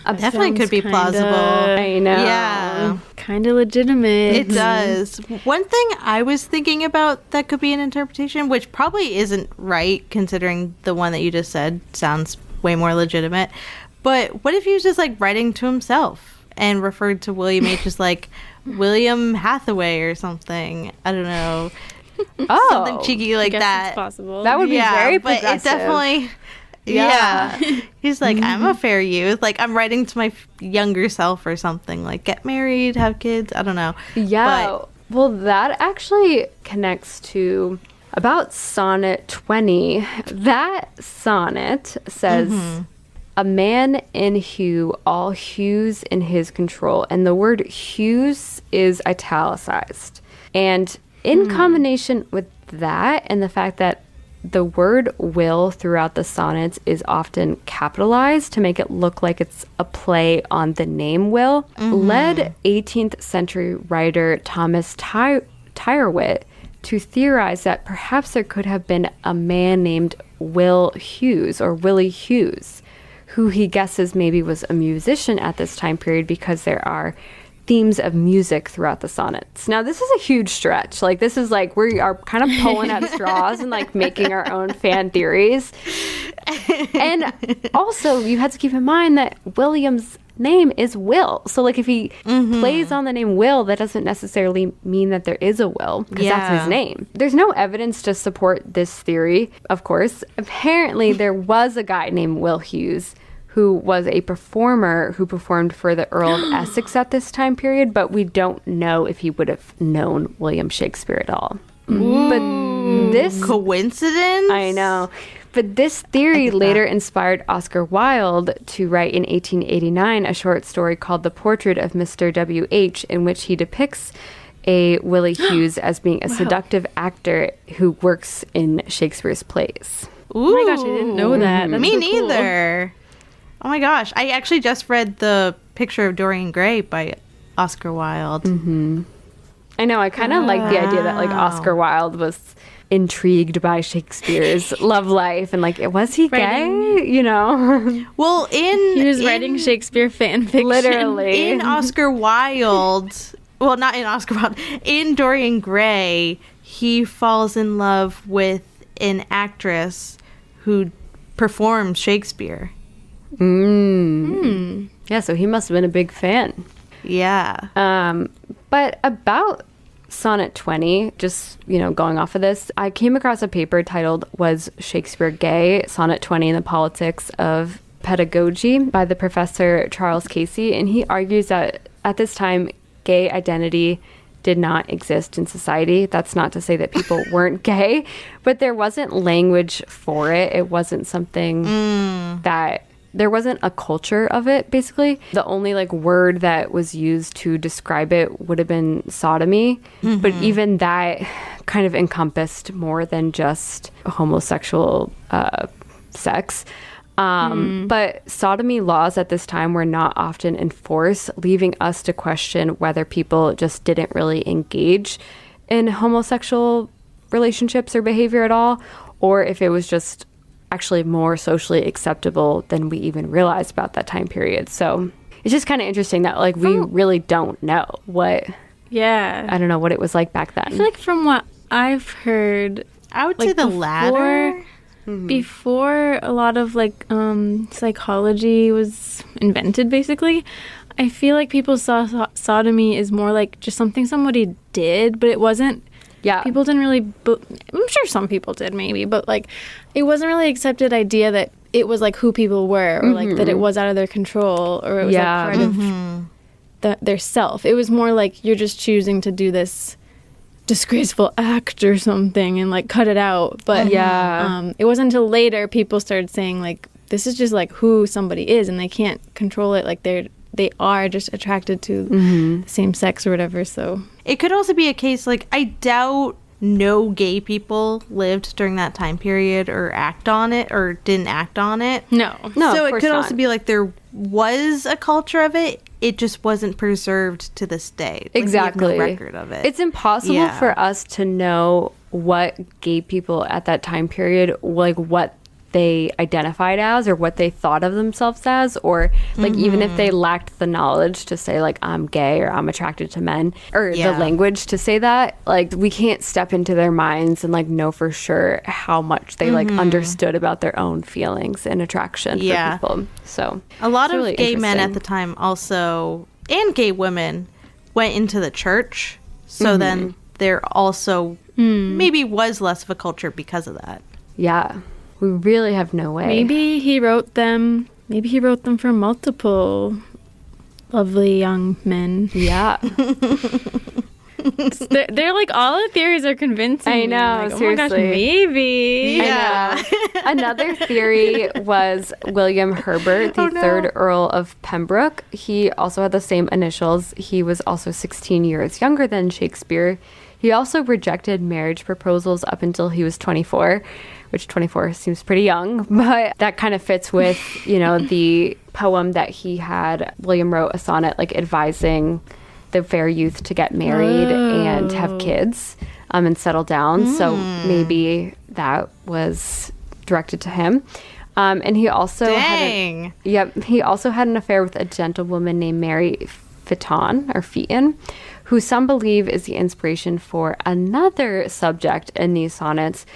Definitely could be plausible. I know. Yeah. Kind of legitimate. It does. One thing I was thinking about that could be an interpretation, which probably isn't right, considering the one that you just said sounds way more legitimate. But what if he was just like writing to himself and referred to William H as like William Hathaway or something? I don't know. Oh, something cheeky like that. It's possible. That would be very but progressive. it definitely, yeah. He's like, I'm a fair youth. Like, I'm writing to my younger self or something. Like, get married, have kids. I don't know. Yeah. Well, that actually connects to about Sonnet 20. That sonnet says, a man in hue, all hues in his control. And the word hues is italicized. And in combination with that and the fact that the word will throughout the sonnets is often capitalized to make it look like it's a play on the name Will, led 18th century writer Thomas Tyrwhitt to theorize that perhaps there could have been a man named Will Hughes or Willie Hughes, who he guesses maybe was a musician at this time period because there are themes of music throughout the sonnets. Now, this is a huge stretch. Like, this is like we are kind of pulling at straws and like making our own fan theories. And also, you have to keep in mind that William's name is Will. So, like, if he plays on the name Will, that doesn't necessarily mean that there is a Will, because that's his name. There's no evidence to support this theory, of course. Apparently, there was a guy named Will Hughes who was a performer who performed for the Earl of Essex at this time period, but we don't know if he would have known William Shakespeare at all. Ooh, but this coincidence? I know. But this theory later inspired Oscar Wilde to write in 1889 a short story called The Portrait of Mr. W.H., in which he depicts a Willie Hughes as being a seductive actor who works in Shakespeare's plays. Ooh. Oh my gosh, I didn't know that. That's Me so cool. neither. Oh my gosh. I actually just read The Picture of Dorian Gray by Oscar Wilde. I know. I kind of like the idea that like Oscar Wilde was intrigued by Shakespeare's love life and like, was he gay? You know? Well, He was writing Shakespeare fan fiction. Literally. in Oscar Wilde, well, not in Oscar Wilde, in Dorian Gray, he falls in love with an actress who performs Shakespeare. Yeah, so he must have been a big fan. Yeah. But about Sonnet 20, just, going off of this, I came across a paper titled Was Shakespeare Gay? Sonnet 20 and the Politics of Pedagogy by the professor Charles Casey. And he argues that at this time, gay identity did not exist in society. That's not to say that people weren't gay, but there wasn't language for it. It wasn't something that... There wasn't a culture of it, basically. The only word that was used to describe it would have been sodomy. But even that kind of encompassed more than just homosexual sex. But sodomy laws at this time were not often enforced, leaving us to question whether people just didn't really engage in homosexual relationships or behavior at all, or if it was just actually more socially acceptable than we even realized about that time period. So it's just kind of interesting that we really don't know what I don't know what it was like back then. I feel like from what I've heard, I would say the latter. Before a lot of psychology was invented, basically, I feel like people saw sodomy as more like just something somebody did, but it wasn't. Yeah. People didn't really, I'm sure some people did maybe, but it wasn't really accepted idea that it was who people were, or that it was out of their control, or it was part of their self. It was more you're just choosing to do this disgraceful act or something and cut it out. But it wasn't until later people started saying this is just who somebody is, and they can't control it. They are just attracted to the same sex or whatever. So it could also be a case I doubt no gay people lived during that time period or act on it or didn't act on it. No. So it could also be there was a culture of it. It just wasn't preserved to this day. Exactly. We have no record of it. It's impossible for us to know what gay people at that time period, what they identified as or what they thought of themselves as, or even if they lacked the knowledge to say I'm gay or I'm attracted to men, or the language to say that, we can't step into their minds and know for sure how much they understood about their own feelings and attraction for people. So a lot of gay men at the time also, and gay women, went into the church, so then there also maybe was less of a culture because of that. We really have no way. Maybe he wrote them for multiple lovely young men. Yeah. they're all the theories are convincing. I know, me. seriously. Oh my gosh, maybe. Yeah. Another theory was William Herbert, the third Earl of Pembroke. He also had the same initials. He was also 16 years younger than Shakespeare. He also rejected marriage proposals up until he was 24, which 24 seems pretty young, but that kind of fits with, the poem that he had. William wrote a sonnet advising the fair youth to get married and have kids and settle down. So maybe that was directed to him. And he also he also had an affair with a gentlewoman named Mary Feton, who some believe is the inspiration for another subject in these sonnets,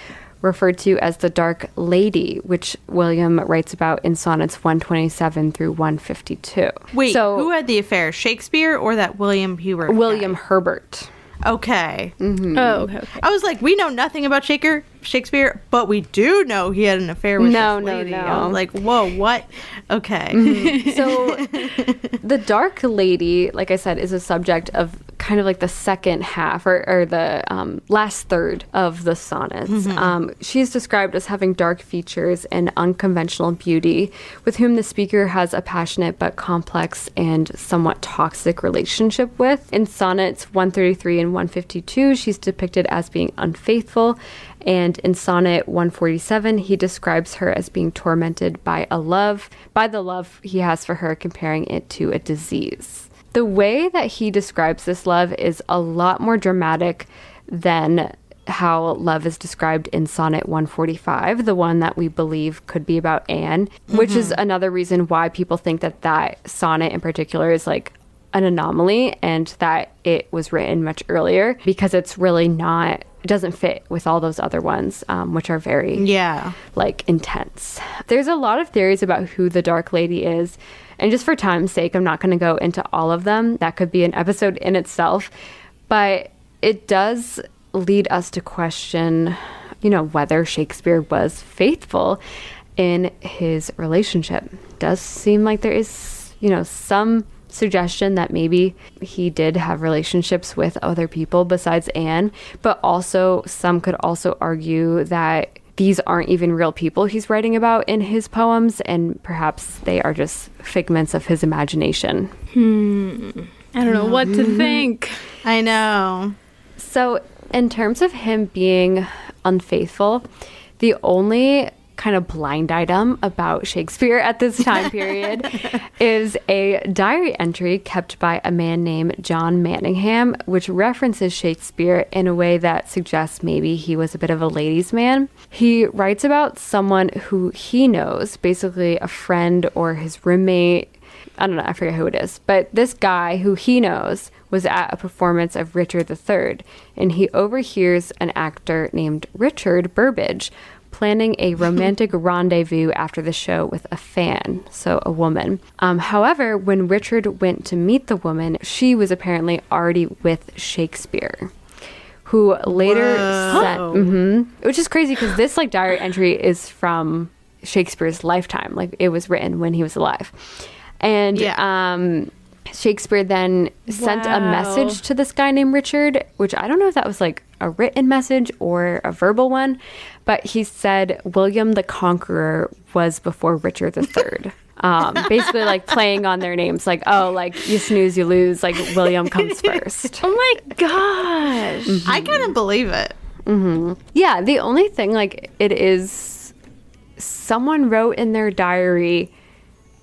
referred to as the Dark Lady, which William writes about in sonnets 127 through 152. Wait, so, who had the affair? Shakespeare or that William Hubert? William Herbert. Okay. Oh, okay. I was we know nothing about Shakespeare, but we do know he had an affair with this lady. No. I was whoa, what? Okay. So the Dark Lady, like I said, is a subject of kind of the second half or the last third of the sonnets. She's described as having dark features and unconventional beauty, with whom the speaker has a passionate but complex and somewhat toxic relationship with. In sonnets 133 and 152, she's depicted as being unfaithful, and in sonnet 147, he describes her as being tormented by the love he has for her, comparing it to a disease. The way that he describes this love is a lot more dramatic than how love is described in sonnet 145, the one that we believe could be about Anne, which is another reason why people think that sonnet in particular is an anomaly and that it was written much earlier, because it's really not doesn't fit with all those other ones, which are very like intense. There's a lot of theories about who the Dark Lady is, and just for time's sake, I'm not going to go into all of them. That could be an episode in itself, but it does lead us to question, you know, whether Shakespeare was faithful in his relationship. Does seem like there is, you know, some suggestion that maybe he did have relationships with other people besides Anne, but also some could also argue that these aren't even real people he's writing about in his poems, and perhaps they are just figments of his imagination. I don't know what to think. I know. So in terms of him being unfaithful, the only kind of blind item about Shakespeare at this time period is a diary entry kept by a man named John Manningham, which references Shakespeare in a way that suggests maybe he was a bit of a ladies' man. He writes about someone who he knows, basically a friend or his roommate. I don't know, I forget who it is, but this guy who he knows was at a performance of Richard III, and he overhears an actor named Richard Burbage planning a romantic rendezvous after the show with a fan, so a woman. However, when Richard went to meet the woman, she was apparently already with Shakespeare, who later said, which is crazy because this like diary entry is from Shakespeare's lifetime, like it was written when he was alive. And Shakespeare then sent a message to this guy named Richard, which I don't know if that was like a written message or a verbal one, but he said William the Conqueror was before Richard III. Basically like playing on their names, like, oh, like you snooze, you lose, like William comes first. Oh my gosh. I kind of believe it. Yeah, the only thing, like, it is someone wrote in their diary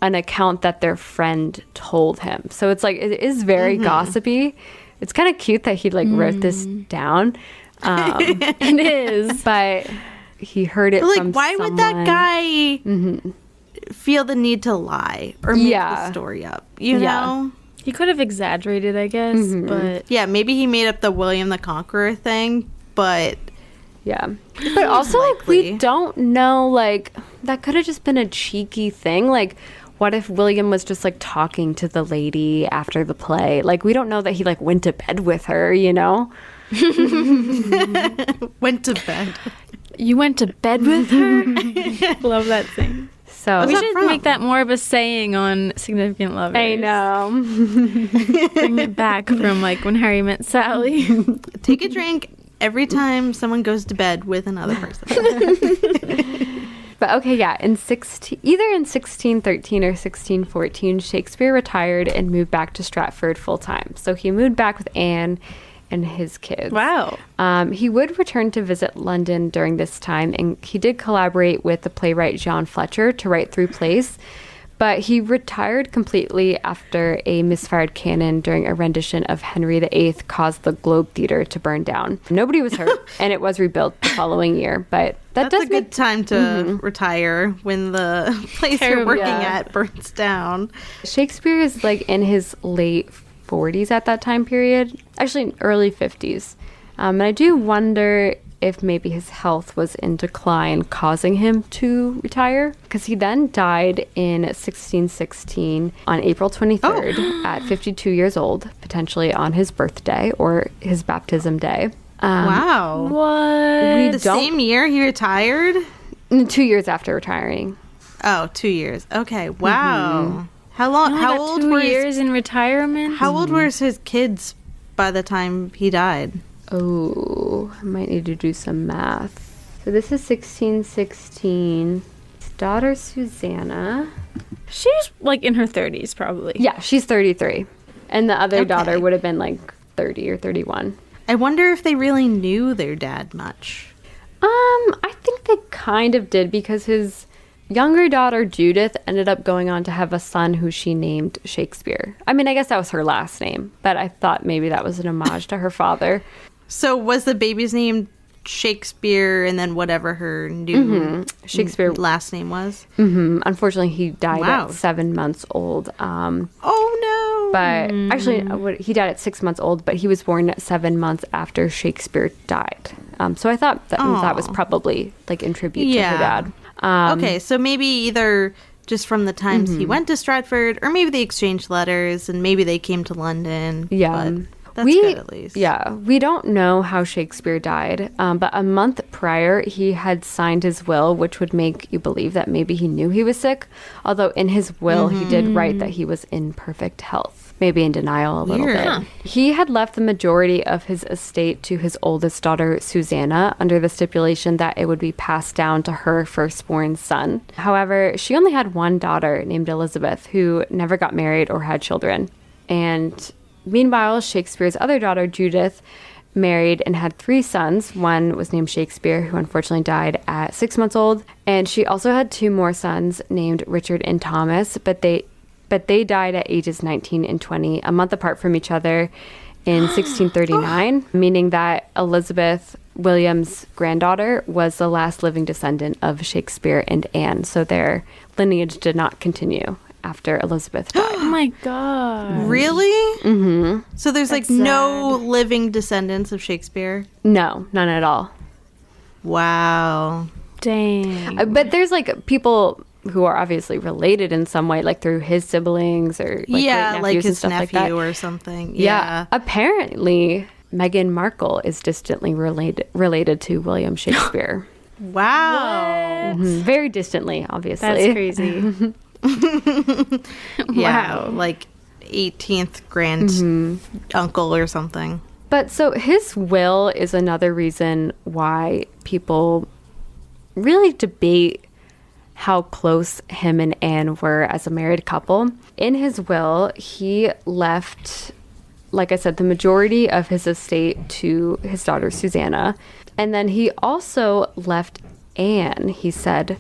an account that their friend told him. So it's like, it is very gossipy. It's kind of cute that he like wrote this down. It is. But he heard it But, from like, why someone. would that guy feel the need to lie or make the story up? You know? He could have exaggerated, I guess, but Yeah, maybe he made up the William the Conqueror thing, but Yeah. But also, like, we don't know, like, that could have just been a cheeky thing. Like, what if William was just, like, talking to the lady after the play? Like, we don't know that he, like, went to bed with her, you know? went to bed. You went to bed with her? Love that thing. So We should make that more of a saying on Significant Lovers. I know. Bring it back from, like, When Harry Met Sally. Take a drink every time someone goes to bed with another person. But okay, yeah, either in 1613 or 1614, Shakespeare retired and moved back to Stratford full time. So he moved back with Anne and his kids. Wow. He would return to visit London during this time, and he did collaborate with the playwright John Fletcher to write 3 plays. But he retired completely after a misfired cannon during a rendition of Henry VIII caused the Globe Theatre to burn down. Nobody was hurt, and it was rebuilt the following year. But that's a good time to retire when the place you're working at burns down. Shakespeare is like in his late 40s at that time period, actually early 50s. And I do wonder if maybe his health was in decline, causing him to retire, because he then died in 1616 on April 23rd at 52 years old, potentially on his birthday or his baptism day. Wow. What? The same year he retired? 2 years after retiring. Oh, 2 years. Okay. Wow. How long? How old 2 were years in retirement? How old were his kids by the time he died? Oh, I might need to do some math. So this is 1616. His daughter, Susanna. She's like in her 30s, probably. Yeah, she's 33. And the other daughter would have been like 30 or 31. I wonder if they really knew their dad much. I think they kind of did, because his younger daughter, Judith, ended up going on to have a son who she named Shakespeare. I mean, I guess that was her last name, but I thought maybe that was an homage to her father. So was the baby's name Shakespeare and then whatever her new Shakespeare last name was? Unfortunately, he died at 7 months old. Oh, no. But actually, he died at 6 months old, but he was born 7 months after Shakespeare died. So I thought that was probably like in tribute to her dad. Okay, so maybe either just from the times he went to Stratford, or maybe they exchanged letters, and maybe they came to London. Yeah. But that's good at least. Yeah, we don't know how Shakespeare died, but a month prior, he had signed his will, which would make you believe that maybe he knew he was sick. Although in his will, he did write that he was in perfect health, maybe in denial a little bit. Huh. He had left the majority of his estate to his oldest daughter, Susanna, under the stipulation that it would be passed down to her firstborn son. However, she only had one daughter named Elizabeth, who never got married or had children. And meanwhile, Shakespeare's other daughter, Judith, married and had 3 sons. One was named Shakespeare, who unfortunately died at 6 months old. And she also had 2 more sons named Richard and Thomas, but they died at ages 19 and 20, a month apart from each other in 1639, meaning that Elizabeth, William's granddaughter, was the last living descendant of Shakespeare and Anne. So their lineage did not continue after Elizabeth died. Oh my god. Really? Mm-hmm. So there's That's no living descendants of Shakespeare? No, none at all. Wow. Dang. But there's like people who are obviously related in some way, like through his siblings or like Yeah, like great-nephews and his stuff like nephew that. or something. Yeah. Apparently, Meghan Markle is distantly related to William Shakespeare. Wow. Mhm. Very distantly, obviously. That's crazy. Yeah, Wow. like 18th grand uncle or something. But so his will is another reason why people really debate how close him and Anne were as a married couple. In his will, he left, like I said, the majority of his estate to his daughter Susanna. And then he also left Anne, he said,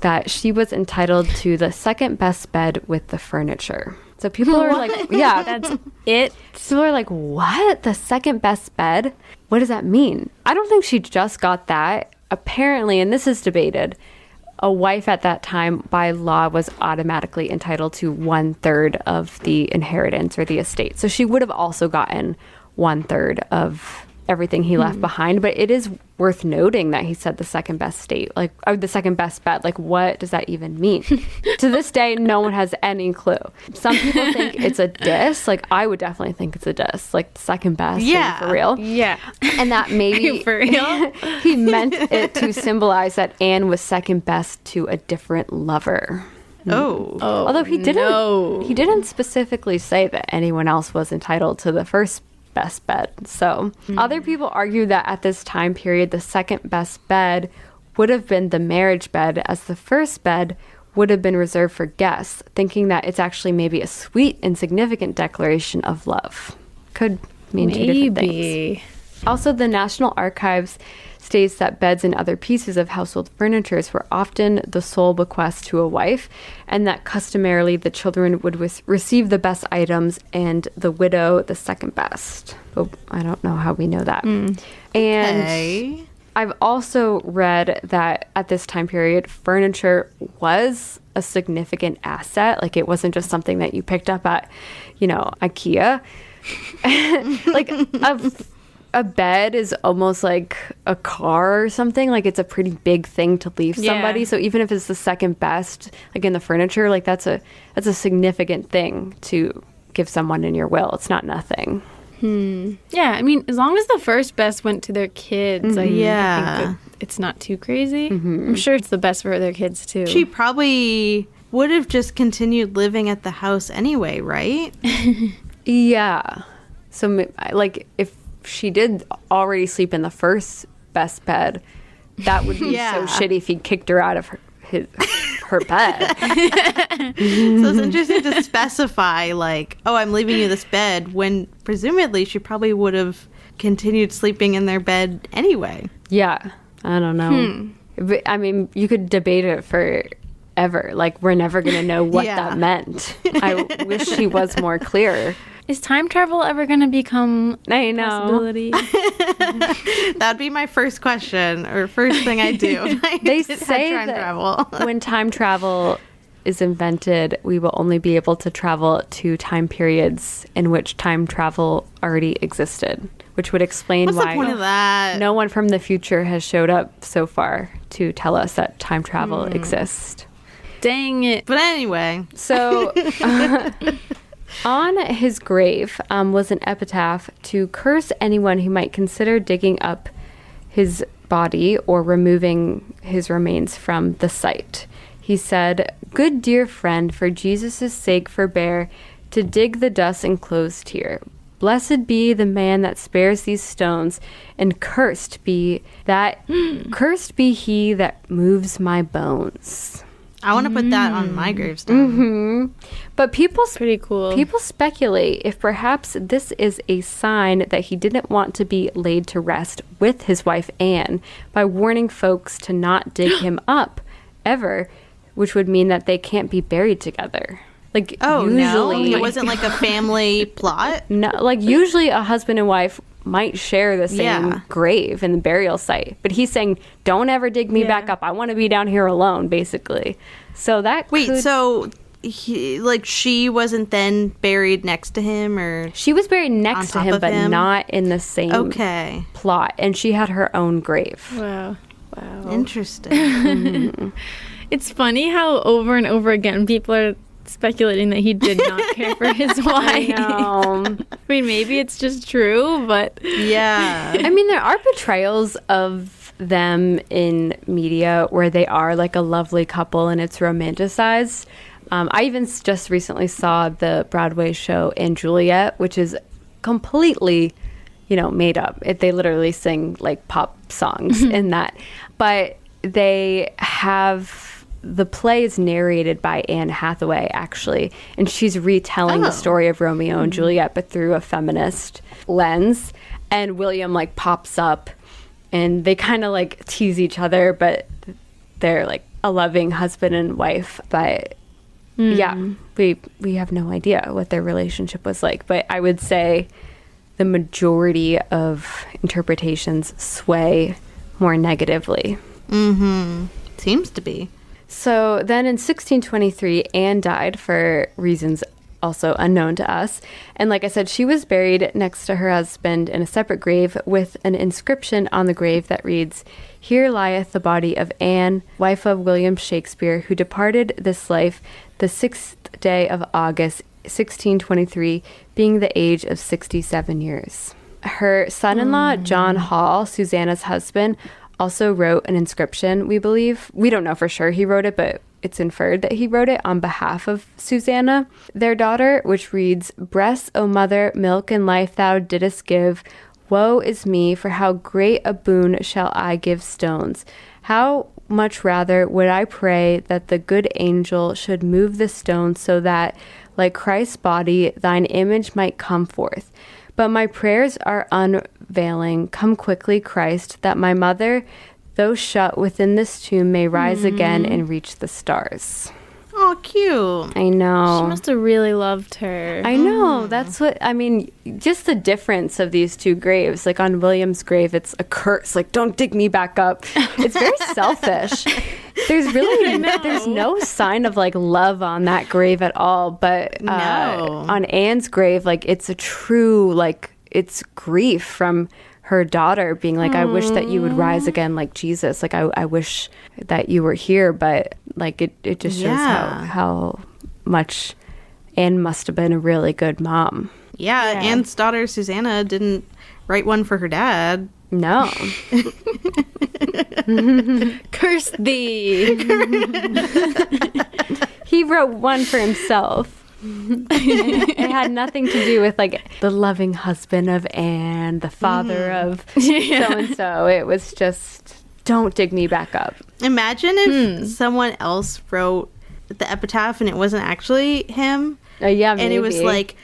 that she was entitled to the second best bed with the furniture. So people are like, yeah, That's it. people are like, what? The second best bed? What does that mean? I don't think she just got that. Apparently, and this is debated, a wife at that time by law was automatically entitled to 1/3 of the inheritance or the estate. So she would have also gotten 1/3 of everything he left behind. But it is worth noting that he said the second best state, like, or the second best bed. Like, what does that even mean? To this day, no one has any clue. Some people think it's a diss. Like, I would definitely think it's a diss. Like, second best. Yeah. For real. Yeah. And that maybe For real? he meant it to symbolize that Anne was second best to a different lover. Oh. Although he didn't specifically say that anyone else was entitled to the first best bed. So other people argue that at this time period, the second best bed would have been the marriage bed, as the first bed would have been reserved for guests, thinking that it's actually maybe a sweet and significant declaration of love. Could mean two different things. Also, the National Archives states that beds and other pieces of household furniture were often the sole bequest to a wife, and that customarily the children would receive the best items and the widow the second best. But I don't know how we know that. And Okay. I've also read that at this time period, furniture was a significant asset. Like, it wasn't just something that you picked up at, IKEA. Like, a bed is almost like a car or something. Like, it's a pretty big thing to leave somebody. Yeah. So even if it's the second best, like in the furniture, like that's a significant thing to give someone in your will. It's not nothing. Yeah, I mean, as long as the first best went to their kids, I think that it's not too crazy. I'm sure it's the best for their kids, too. She probably would have just continued living at the house anyway, right? Yeah. So like if she did already sleep in the first best bed, that would be so shitty if he kicked her out of her bed. So it's interesting to specify, like, oh, I'm leaving you this bed, when presumably she probably would have continued sleeping in their bed anyway. Yeah. I don't know. But, I mean, you could debate it forever. Like, we're never going to know what that meant. I wish she was more clear. Is time travel ever going to become I a know. possibility? That'd be my first question, or first thing I do. They Is say time that travel. when time travel is invented, we will only be able to travel to time periods in which time travel already existed, which would explain What's why the point of that? no one from the future has showed up so far to tell us that time travel exists. Dang it. But anyway. So on his grave was an epitaph to curse anyone who might consider digging up his body or removing his remains from the site. He said, "Good dear friend, for Jesus' sake forbear to dig the dust enclosed here. Blessed be the man that spares these stones, and cursed be he that moves my bones." I want to put that on my gravestone. But people Pretty cool. People speculate if perhaps this is a sign that he didn't want to be laid to rest with his wife Anne by warning folks to not dig him up ever, which would mean that they can't be buried together. Like, Oh, usually, no? It wasn't like a family plot? no, like usually a husband and wife might share the same Yeah. grave and the burial site, but he's saying, "Don't ever dig me back up. I want to be down here alone," basically. So that Wait, could- so she wasn't then buried next to him, or she was buried next to top him, of but him? not in the same okay, plot, and she had her own grave. Wow. interesting. It's funny how over and over again people are speculating that he did not care for his wife. I know. I mean, maybe it's just true, but Yeah, I mean, there are portrayals of them in media where they are like a lovely couple and it's romanticized. I even just recently saw the Broadway show & Juliet, which is completely, made up. They literally sing like pop songs in that. But they have... The play is narrated by Anne Hathaway, actually, and she's retelling the story of Romeo and Juliet, but through a feminist lens. And William like pops up, and they kind of like tease each other, but they're like a loving husband and wife. But yeah, we have no idea what their relationship was like. But I would say the majority of interpretations sway more negatively. seems to be. So then in 1623, Anne died for reasons also unknown to us. And like I said, she was buried next to her husband in a separate grave with an inscription on the grave that reads, "Here lieth the body of Anne, wife of William Shakespeare, who departed this life the 6th day of August, 1623, being the age of 67 years. Her son-in-law, John Hall, Susanna's husband, also wrote an inscription, we believe. We don't know for sure he wrote it, but it's inferred that he wrote it on behalf of Susanna, their daughter, which reads, "Breast, O mother, milk and life thou didst give. Woe is me, for how great a boon shall I give stones? How much rather would I pray that the good angel should move the stone so that, like Christ's body, thine image might come forth. But my prayers are unavailing. Come quickly, Christ, that my mother, though shut within this tomb, may rise again and reach the stars." Oh, cute. I know. she must have really loved her. I know. That's what I mean. Just the difference of these two graves. Like on William's grave, it's a curse. Like, don't dig me back up. It's very selfish. There's really there's no sign of like love on that grave at all. But No. on Anne's grave, like it's a true like it's grief from her daughter being like, "I wish that you would rise again like Jesus. Like I wish that you were here." But like it just shows Yeah. how much Anne must have been a really good mom. Yeah, Anne's daughter Susanna didn't write one for her dad. No. Curse thee. He wrote one for himself. It had nothing to do with like the loving husband of Anne, the father of so-and-so. It was just, don't dig me back up. Imagine if someone else wrote the epitaph and it wasn't actually him. Yeah, And it was maybe. like,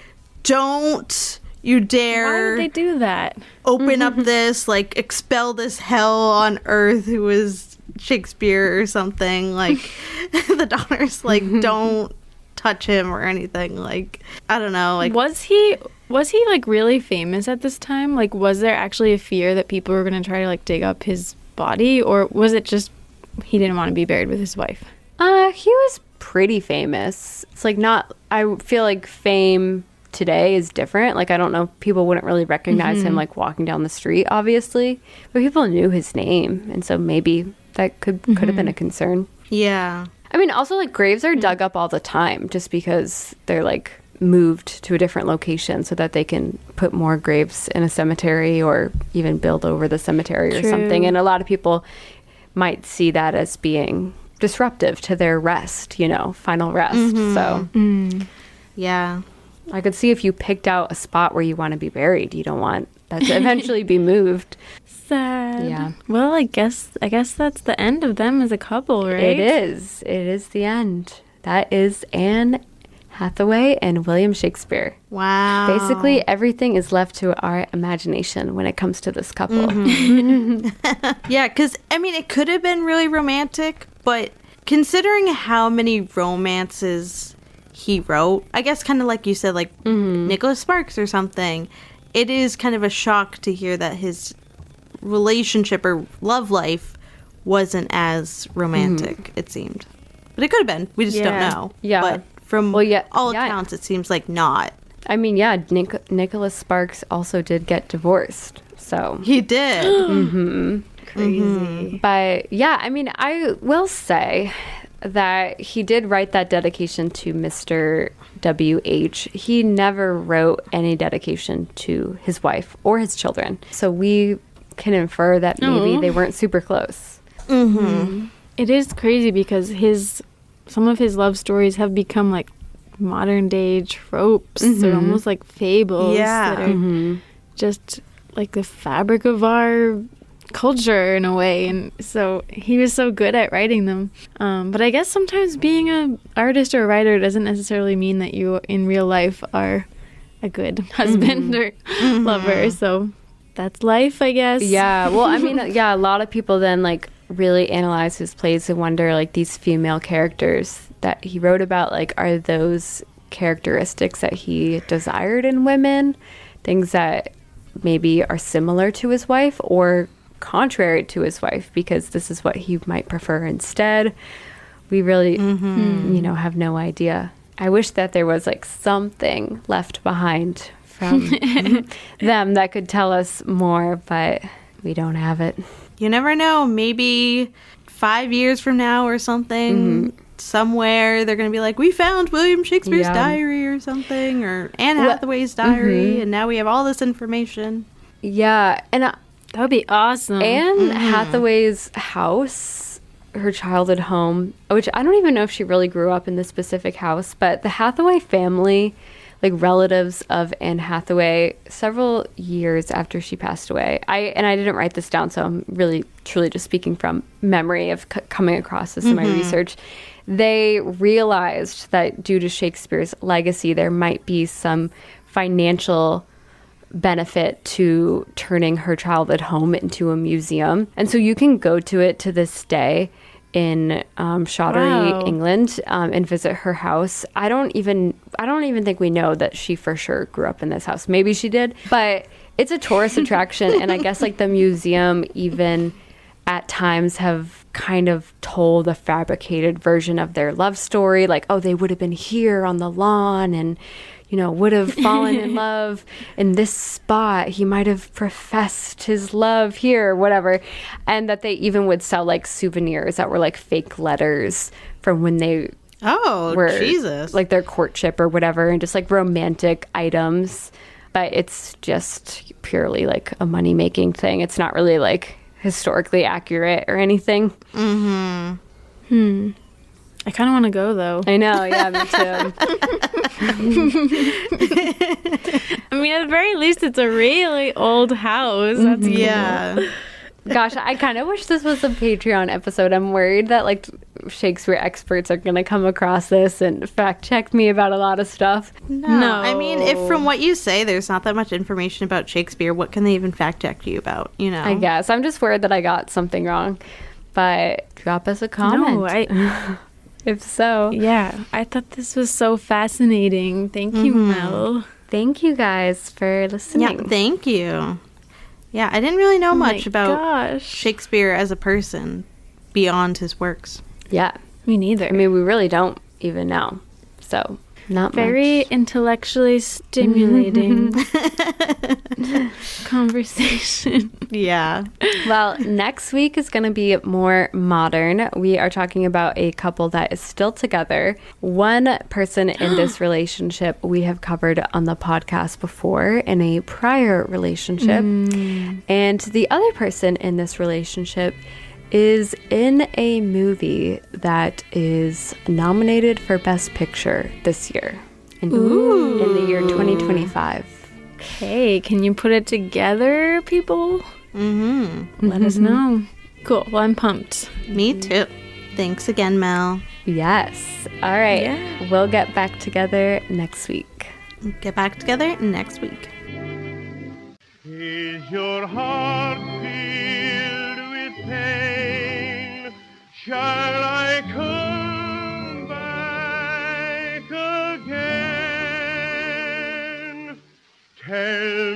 "Don't you Why dare would they do that? open up this, like, expel this hell on earth who is Shakespeare," or something. Like, the daughter's like, "Don't touch him," or anything. Like, I don't know. Like, Was he like really famous at this time? Like, was there actually a fear that people were going to try to like dig up his body, or was it just he didn't want to be buried with his wife? He was pretty famous. It's like not, I feel like fame today is different. Like, I don't know, people wouldn't really recognize him like walking down the street, obviously, but people knew his name. And so maybe that could have been a concern. Yeah. I mean, also, like, graves are dug up all the time just because they're, like, moved to a different location so that they can put more graves in a cemetery or even build over the cemetery or something. And a lot of people might see that as being disruptive to their rest, you know, final rest. So, Yeah. I could see if you picked out a spot where you want to be buried, you don't want that to eventually be moved. Sad. Yeah. Well, I guess that's the end of them as a couple, right? It is. It is the end. That is Anne Hathaway and William Shakespeare. Wow. Basically, everything is left to our imagination when it comes to this couple. Yeah, because, I mean, it could have been really romantic, but considering how many romances he wrote, I guess kind of like you said, like Nicholas Sparks or something, it is kind of a shock to hear that his relationship or love life wasn't as romantic, it seemed. But it could have been. We just don't know. Yeah. But from all accounts, it seems like not. I mean, yeah, Nicholas Sparks also did get divorced. So He did. Crazy. But yeah, I mean, I will say that he did write that dedication to Mr. W.H. He never wrote any dedication to his wife or his children. So we can infer that maybe they weren't super close. It is crazy because some of his love stories have become like modern day tropes. They're almost like fables that are just like the fabric of our culture in a way. And so he was so good at writing them. But I guess sometimes being an artist or a writer doesn't necessarily mean that you in real life are a good husband or lover. So that's life, I guess. Yeah. Well, I mean, yeah, a lot of people then like really analyze his plays and wonder like these female characters that he wrote about, like, are those characteristics that he desired in women, things that maybe are similar to his wife or contrary to his wife because this is what he might prefer instead. We really, you know, have no idea. I wish that there was like something left behind from them that could tell us more, but we don't have it. You never know. Maybe 5 years from now or something, somewhere they're going to be like, we found William Shakespeare's diary or something, or Anne Hathaway's diary, and now we have all this information. Yeah, and That would be awesome. Anne Hathaway's house, her childhood home, which I don't even know if she really grew up in this specific house, but the Hathaway family, like relatives of Anne Hathaway, several years after she passed away. I didn't write this down, so I'm really truly just speaking from memory of coming across this in my research. They realized that due to Shakespeare's legacy, there might be some financial benefit to turning her childhood home into a museum. And so you can go to it to this day in Shottery, England, and visit her house. I don't even think we know that she for sure grew up in this house. Maybe she did, but it's a tourist attraction, and I guess like the museum even at times have kind of told a fabricated version of their love story, like, oh, they would have been here on the lawn and, you know, would have fallen in love in this spot. He might have professed his love here, whatever. And that they even would sell like souvenirs that were like fake letters from when they were Jesus, like their courtship or whatever, and just like romantic items. But it's just purely like a money-making thing. It's not really like historically accurate or anything. I kind of want to go, though. I know, yeah, me too. I mean, at the very least, it's a really old house. That's Yeah. Gosh, I kind of wish this was a Patreon episode. I'm worried that like Shakespeare experts are going to come across this and fact check me about a lot of stuff. No. I mean, if from what you say, there's not that much information about Shakespeare, what can they even fact check you about, you know? I guess. I'm just worried that I got something wrong. But drop us a comment. No, if so. Yeah, I thought this was so fascinating. Thank you, Mel. Thank you guys for listening. Yeah, thank you. Yeah, I didn't really know much about Gosh. Shakespeare as a person beyond his works. Yeah. Me neither. I mean, we really don't even know. So not very much. intellectually stimulating conversation. Yeah. Well, next week is going to be more modern. We are talking about a couple that is still together. One person in this relationship we have covered on the podcast before in a prior relationship. And the other person in this relationship is in a movie that is nominated for Best Picture this year. In the year 2025. Okay, can you put it together, people? Let us know. Cool. Well, I'm pumped. Me too. Thanks again, Mel. Yes. All right. Yeah. We'll get back together next week. Get back together next week. Is your heart filled with pain? Shall I come back again? Tell